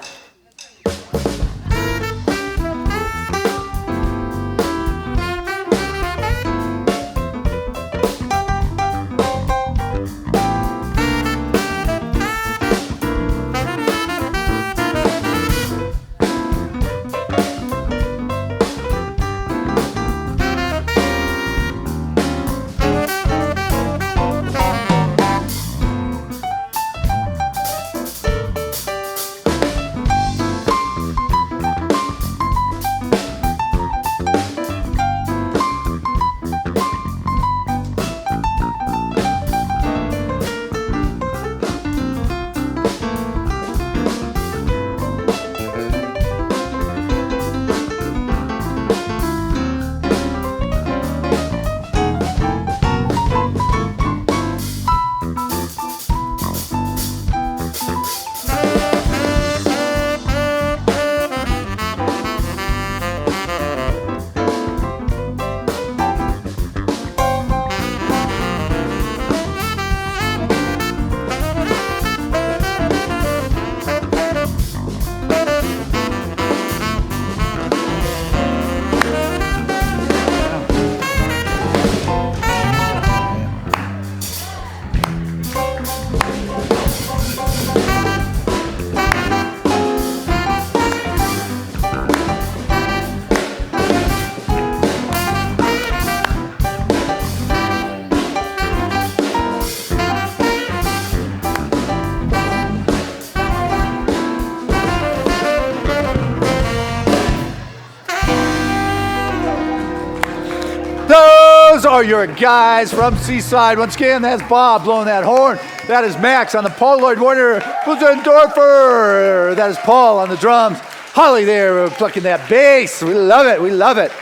Those are your guys from Seaside. Once again, that's Bob blowing that horn. That is Max on the Polaroid Warner Busendorfer. That is Paul on the drums. Holly there plucking that bass. We love it. We love it.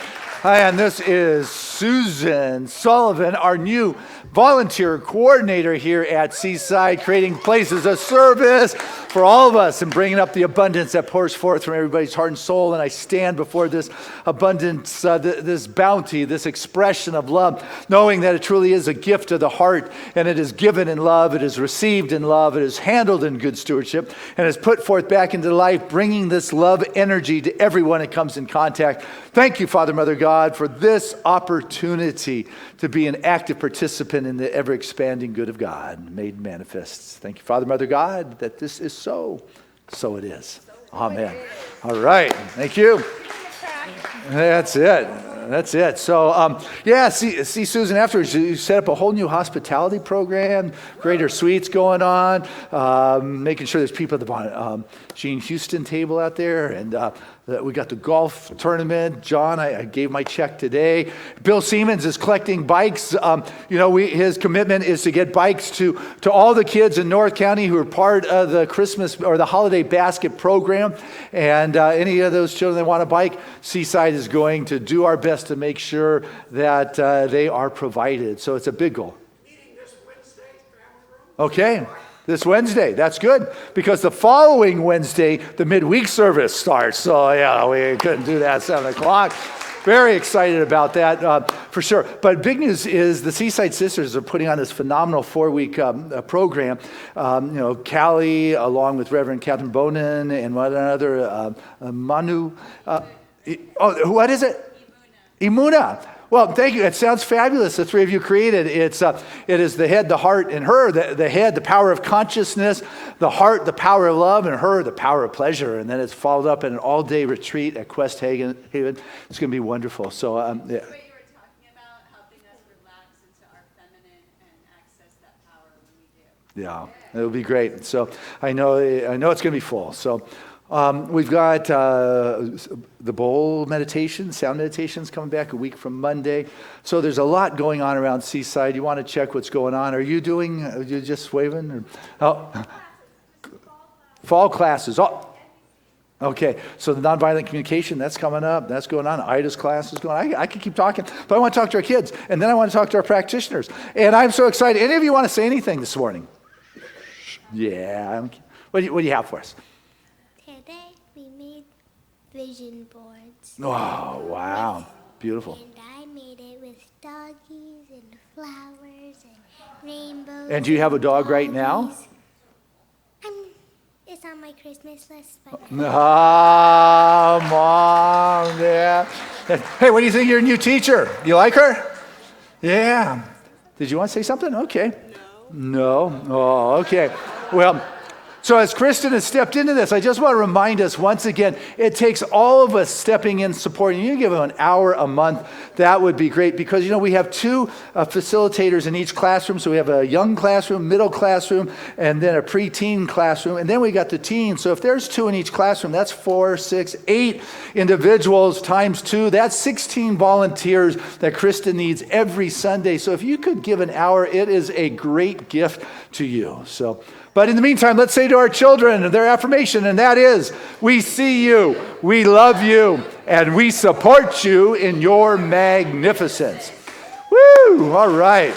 And this is Susan Sullivan, our new volunteer coordinator here at Seaside, creating places of service for all of us and bringing up the abundance that pours forth from everybody's heart and soul. And I stand before this abundance, this bounty, this expression of love, knowing that it truly is a gift of the heart, and it is given in love, it is received in love, it is handled in good stewardship, and is put forth back into life, bringing this love energy to everyone it comes in contact. Thank you, Father, Mother, God, for this opportunity to be an active participant in the ever-expanding good of God made manifest. Thank you, Father, Mother, God, that this is so. So it is. Amen. All right. Thank you. That's it. That's it. So, see, Susan, afterwards, you set up a whole new hospitality program, greater suites going on, making sure there's people at the Gene Houston table out there, and we got the golf tournament. John, I gave my check today. Bill Siemens is collecting bikes. His commitment is to get bikes to all the kids in North County who are part of the Christmas or the holiday basket program. And any of those children that want a bike, Seaside is going to do our best to make sure that they are provided. So it's a big goal. Okay. This Wednesday, that's good, because the following Wednesday, the midweek service starts. So, we couldn't do that at 7 o'clock. Very excited about that, for sure. But big news is the Seaside Sisters are putting on this phenomenal 4-week program. Callie, along with Reverend Catherine Bonin and one another, Manu. What is it? Imuna. Well, thank you. It sounds fabulous. The three of you created it. It is the head, the heart, and her. The head, the power of consciousness. The heart, the power of love, and her, the power of pleasure. And then it's followed up in an all-day retreat at Quest Haven. It's going to be wonderful. So, What you were talking about, helping us relax into our feminine and access that power when we do. Yeah, it'll be great. So I know it's going to be full. So we've got the bowl meditation, sound meditations coming back a week from Monday. So there's a lot going on around Seaside. You want to check what's going on. Are you just waving? Fall classes. Oh. Okay, so the nonviolent communication, that's coming up. That's going on. Ida's class is going on. I could keep talking, but I want to talk to our kids, and then I want to talk to our practitioners. And I'm so excited. Any of you want to say anything this morning? Yeah. What do you have for us? Today we made vision boards. Oh, wow. Beautiful. And I made it with doggies and flowers and rainbows. And do you have a dog right now? It's on my Christmas list. But Ah, Mom, yeah. Hey, what do you think of your new teacher? You like her? Yeah. Did you want to say something? Okay. No? Oh, okay. Well, so as Kristen has stepped into this, I just want to remind us once again, it takes all of us stepping in, supporting. You give them an hour a month, that would be great, because, we have two facilitators in each classroom. So we have a young classroom, middle classroom, and then a preteen classroom. And then we got the teens. So if there's two in each classroom, that's 4, 6, 8 individuals times 2. That's 16 volunteers that Kristen needs every Sunday. So if you could give an hour, it is a great gift to you. But in the meantime, let's say to our children their affirmation, and that is, we see you, we love you, and we support you in your magnificence. Woo! All right.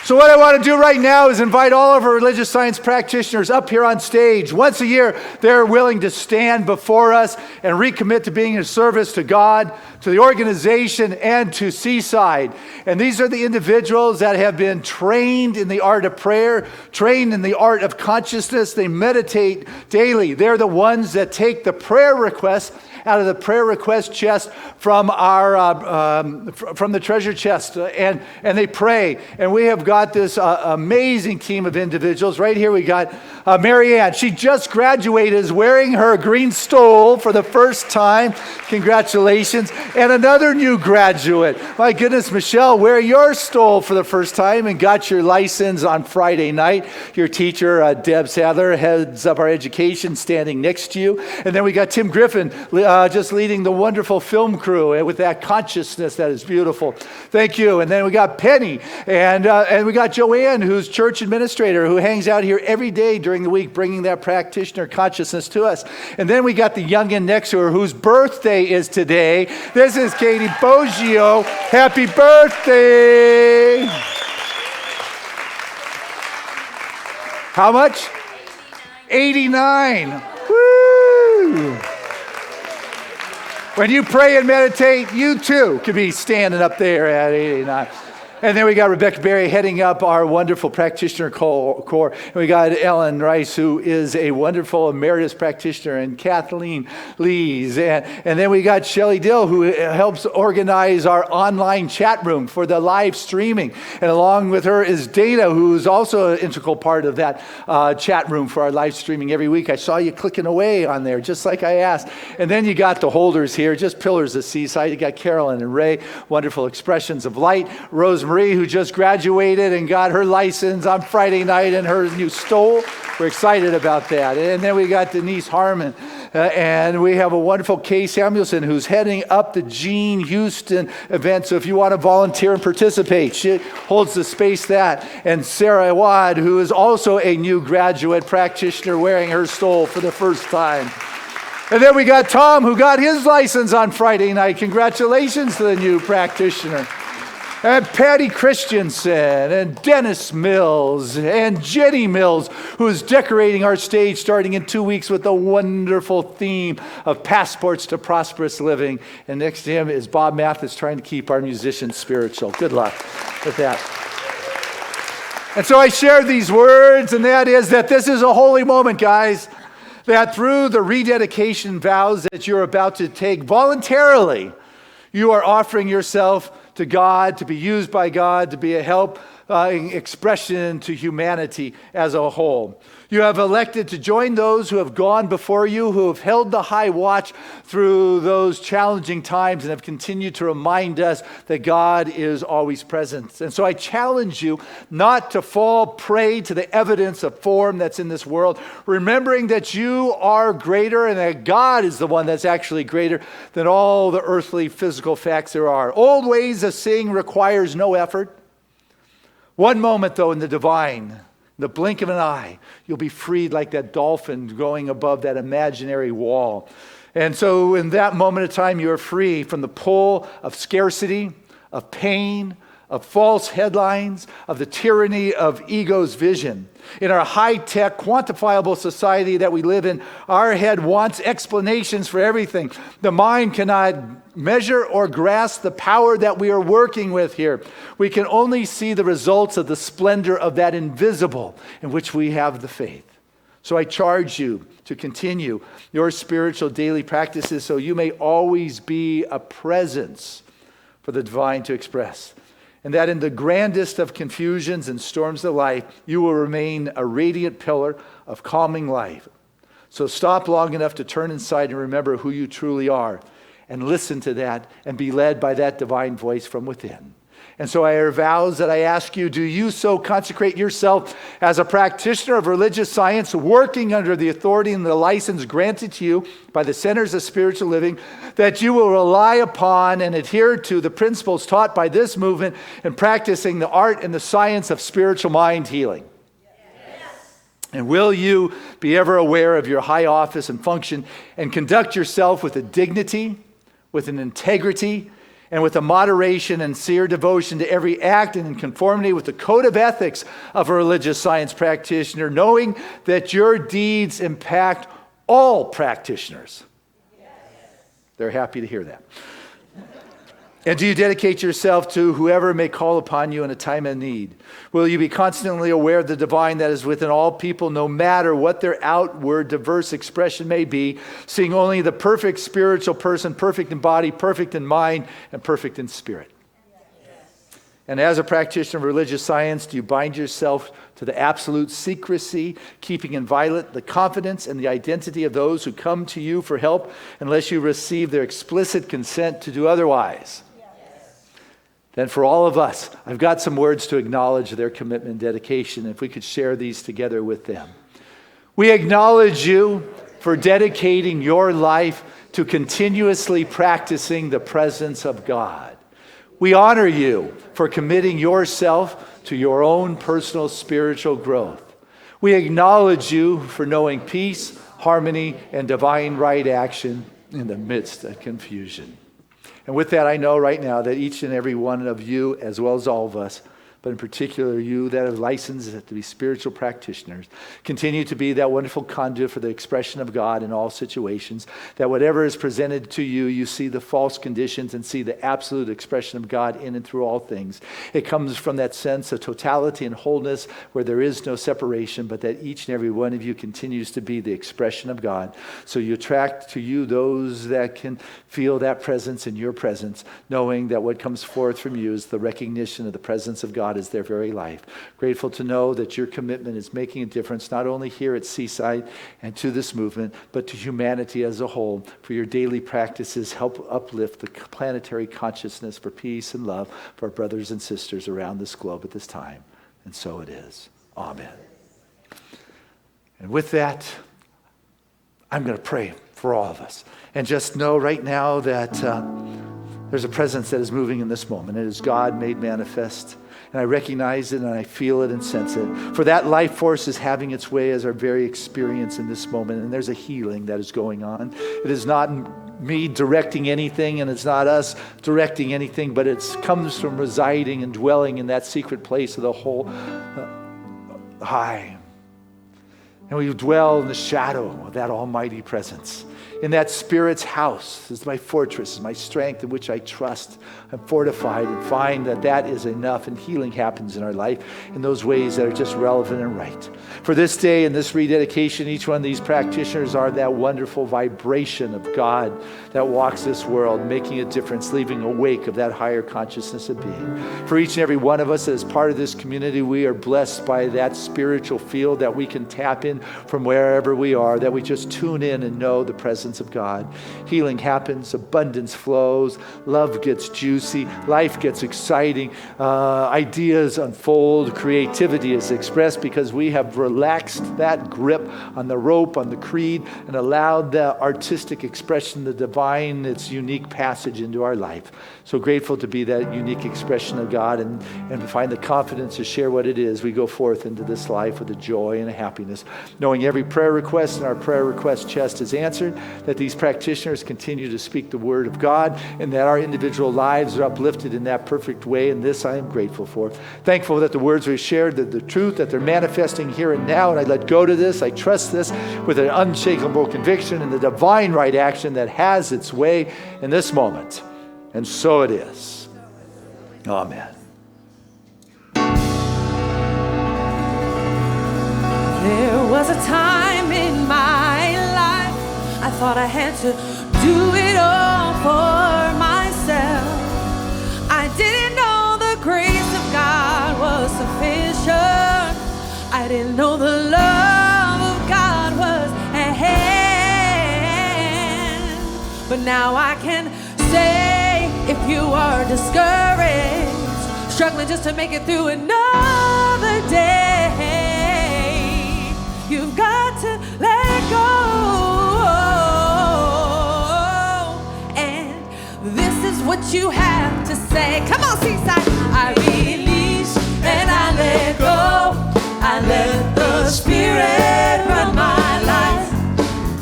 So what I want to do right now is invite all of our religious science practitioners up here on stage. Once a year, they're willing to stand before us and recommit to being in service to God, to the organization, and to Seaside. And these are the individuals that have been trained in the art of prayer, trained in the art of consciousness. They meditate daily. They're the ones that take the prayer requests out of the prayer request chest from from the treasure chest, and they pray. And we have got this amazing team of individuals. Right here we got Marianne. She just graduated, is wearing her green stole for the first time. Congratulations. And another new graduate. My goodness, Michelle, wear your stole for the first time and got your license on Friday night. Your teacher, Deb Sadler, heads up our education, standing next to you. And then we got Tim Griffin, just leading the wonderful film crew with that consciousness that is beautiful. Thank you. And then we got Penny, and we got Joanne, who's church administrator, who hangs out here every day during the week, bringing that practitioner consciousness to us. And then we got the youngin next to her, whose birthday is today. This is Katie Boggio. Happy birthday! How much? 89. Woo! When you pray and meditate, you too could be standing up there at 89. And then we got Rebecca Berry heading up our wonderful practitioner corps. And we got Ellen Rice, who is a wonderful emeritus practitioner, and Kathleen Lees. And then we got Shelley Dill, who helps organize our online chat room for the live streaming. And along with her is Dana, who's also an integral part of that chat room for our live streaming every week. I saw you clicking away on there, just like I asked. And then you got the holders here, just pillars of Seaside. You got Carolyn and Ray, wonderful expressions of light. Rosemary, who just graduated and got her license on Friday night and her new stole. We're excited about that. And then we got Denise Harmon. And we have a wonderful Kay Samuelson, who's heading up the Gene Houston event. So if you want to volunteer and participate, she holds the space that. And Sarah Wad, who is also a new graduate practitioner, wearing her stole for the first time. And then we got Tom, who got his license on Friday night. Congratulations to the new practitioner. And Patty Christensen, and Dennis Mills, and Jenny Mills, who is decorating our stage starting in 2 weeks with the wonderful theme of Passports to Prosperous Living. And next to him is Bob Mathis, trying to keep our musicians spiritual. Good luck with that. And so I shared these words, and that is that this is a holy moment, guys. That through the rededication vows that you're about to take voluntarily, you are offering yourself to God, to be used by God, to be a help expression to humanity as a whole. You have elected to join those who have gone before you, who have held the high watch through those challenging times and have continued to remind us that God is always present. And so I challenge you not to fall prey to the evidence of form that's in this world, remembering that you are greater and that God is the one that's actually greater than all the earthly physical facts there are. Old ways of seeing requires no effort. One moment, though, in the divine, the blink of an eye, you'll be freed like that dolphin going above that imaginary wall. And so in that moment of time, you are free from the pull of scarcity, of pain, of false headlines, of the tyranny of ego's vision. In our high-tech, quantifiable society that we live in, our head wants explanations for everything. The mind cannot measure or grasp the power that we are working with here. We can only see the results of the splendor of that invisible in which we have the faith. So I charge you to continue your spiritual daily practices so you may always be a presence for the divine to express. And that in the grandest of confusions and storms of life, you will remain a radiant pillar of calming life. So stop long enough to turn inside and remember who you truly are, and listen to that and be led by that divine voice from within. And so I vows that I ask you, do you so consecrate yourself as a practitioner of religious science, working under the authority and the license granted to you by the centers of spiritual living, that you will rely upon and adhere to the principles taught by this movement in practicing the art and the science of spiritual mind healing? Yes. And will you be ever aware of your high office and function and conduct yourself with a dignity, with an integrity, and with a moderation and sincere devotion to every act and in conformity with the code of ethics of a religious science practitioner, knowing that your deeds impact all practitioners? Yes. They're happy to hear that. And do you dedicate yourself to whoever may call upon you in a time of need? Will you be constantly aware of the divine that is within all people, no matter what their outward diverse expression may be, seeing only the perfect spiritual person, perfect in body, perfect in mind, and perfect in spirit? Yes. And as a practitioner of religious science, do you bind yourself to the absolute secrecy, keeping inviolate the confidence and the identity of those who come to you for help unless you receive their explicit consent to do otherwise? Then for all of us, I've got some words to acknowledge their commitment and dedication, if we could share these together with them. We acknowledge you for dedicating your life to continuously practicing the presence of God. We honor you for committing yourself to your own personal spiritual growth. We acknowledge you for knowing peace, harmony, and divine right action in the midst of confusion. And with that, I know right now that each and every one of you, as well as all of us, but in particular you that are licensed to be spiritual practitioners, continue to be that wonderful conduit for the expression of God in all situations, that whatever is presented to you, you see the false conditions and see the absolute expression of God in and through all things. It comes from that sense of totality and wholeness where there is no separation, but that each and every one of you continues to be the expression of God. So you attract to you those that can feel that presence in your presence, knowing that what comes forth from you is the recognition of the presence of God is their very life. Grateful to know that your commitment is making a difference, not only here at Seaside and to this movement, but to humanity as a whole. For your daily practices help uplift the planetary consciousness for peace and love for our brothers and sisters around this globe at this time. And so it is. Amen. And with that, I'm going to pray for all of us. And just know right now that there's a presence that is moving in this moment. It is God made manifest. And I recognize it and I feel it and sense it. For that life force is having its way as our very experience in this moment. And there's a healing that is going on. It is not me directing anything and it's not us directing anything, but it comes from residing and dwelling in that secret place of the whole high. And we dwell in the shadow of that almighty presence. In that Spirit's house is my fortress, is my strength in which I trust. I'm fortified and find that that is enough, and healing happens in our life in those ways that are just relevant and right. For this day and this rededication, each one of these practitioners are that wonderful vibration of God that walks this world, making a difference, leaving a wake of that higher consciousness of being. For each and every one of us as part of this community, we are blessed by that spiritual field that we can tap in from wherever we are, that we just tune in and know the presence of God. Healing happens, abundance flows, love gets juicy, life gets exciting, ideas unfold, creativity is expressed because we have relaxed that grip on the rope, on the creed, and allowed the artistic expression, the divine, its unique passage into our life. So grateful to be that unique expression of God and to find the confidence to share what it is. We go forth into this life with a joy and a happiness, knowing every prayer request in our prayer request chest is answered, that these practitioners continue to speak the word of God, and that our individual lives are uplifted in that perfect way. And this I am grateful for. Thankful that the words we shared, that the truth, that they're manifesting here and now, and I let go to this. I trust this with an unshakable conviction in the divine right action that has its way in this moment. And so it is. Amen. There was a time in my life I thought I had to do it all for myself. I didn't know the grace of God was sufficient. I didn't know the love of God was at hand. But now I can say, if you are discouraged, struggling just to make it through another day, you've got to let go. And this is what you have to say. Come on, Seaside. I release and I let go. I let the Spirit run my life,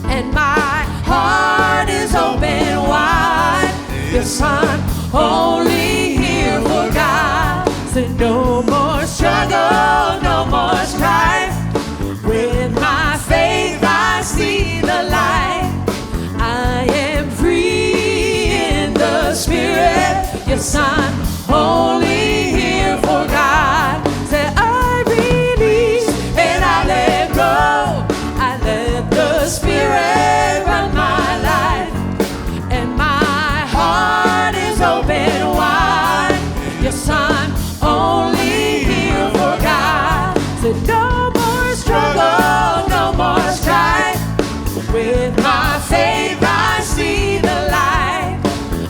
and my heart is open wide. Yes, I'm only here for God. So no more struggle, no more strife. With my faith I see the light. I am free in the Spirit. Yes, I'm only here for God. Say I release and I let go. I let the Spirit run my life, and my heart is open wide. Yes, I'm only here for God. So no more struggle, no more strife. With my faith I see the light.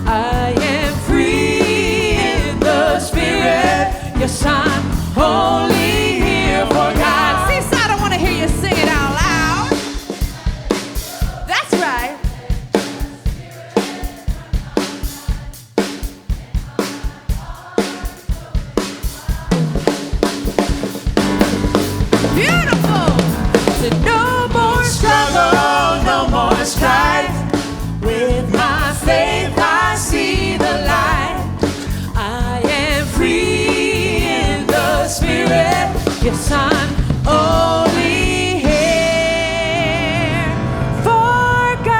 I am free in the Spirit. Yes, I'm only here for God. Seaside, I want to hear you sing it out loud. That's right. Beautiful. So no more struggle, no more strife. With my faith I see the light. I am free in the Spirit. Yes, I'm only here for God.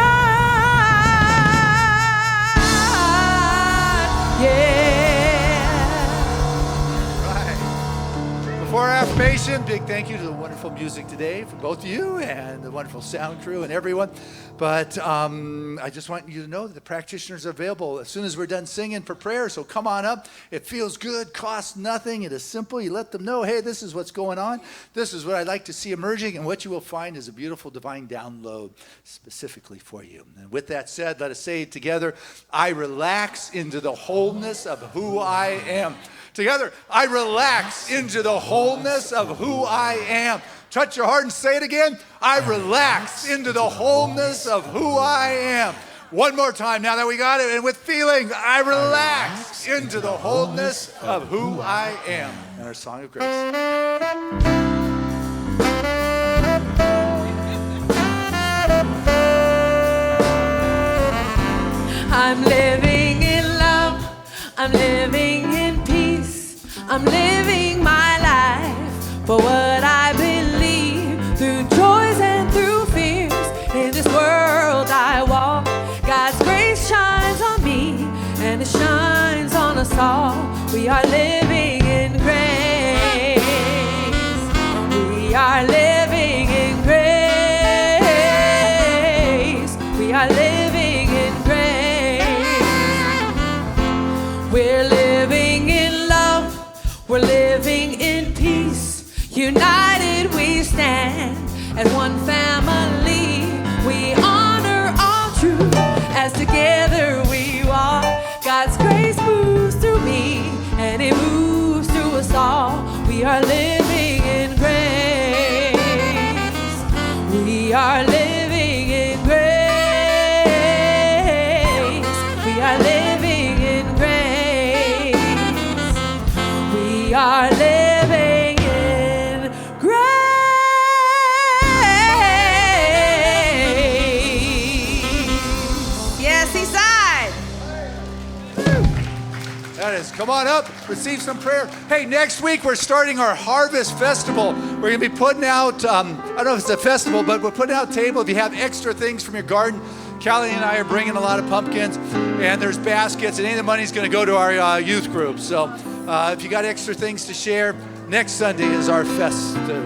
Yeah. Right. Before our affirmation, big thank you to the wonderful music today for both of you and the wonderful sound crew and everyone. But I just want you to know that the practitioners are available as soon as we're done singing for prayer. So come on up. It feels good, costs nothing. It is simple. You let them know, hey, this is what's going on. This is what I'd like to see emerging. And what you will find is a beautiful divine download specifically for you. And with that said, let us say it together. I relax into the wholeness of who I am. Together, I relax into the wholeness of who I am. Touch your heart and say it again. I relax into the wholeness of who I am. One more time now that we got it, and with feeling, I relax into the wholeness of who I am. And our song of grace. I'm living in love. I'm living in peace. I'm living my life for what I believe, through joys and through fears. In this world I walk us all. We are living in grace. We are living in grace. We are living in grace. We're living in love. We're living in peace. United we stand as one family. We honor all truth as together we walk. God's grace moves through me and it moves through us all. We are living in grace. We are living in grace. We are living in grace. We are living in grace. Yes, Seaside. That is, come on up, receive some prayer. Hey, next week we're starting our Harvest Festival. We're going to be putting out, I don't know if it's a festival, but we're putting out a table. If you have extra things from your garden, Callie and I are bringing a lot of pumpkins, and there's baskets, and any of the money is going to go to our youth group. So if you got extra things to share, next Sunday is our festival.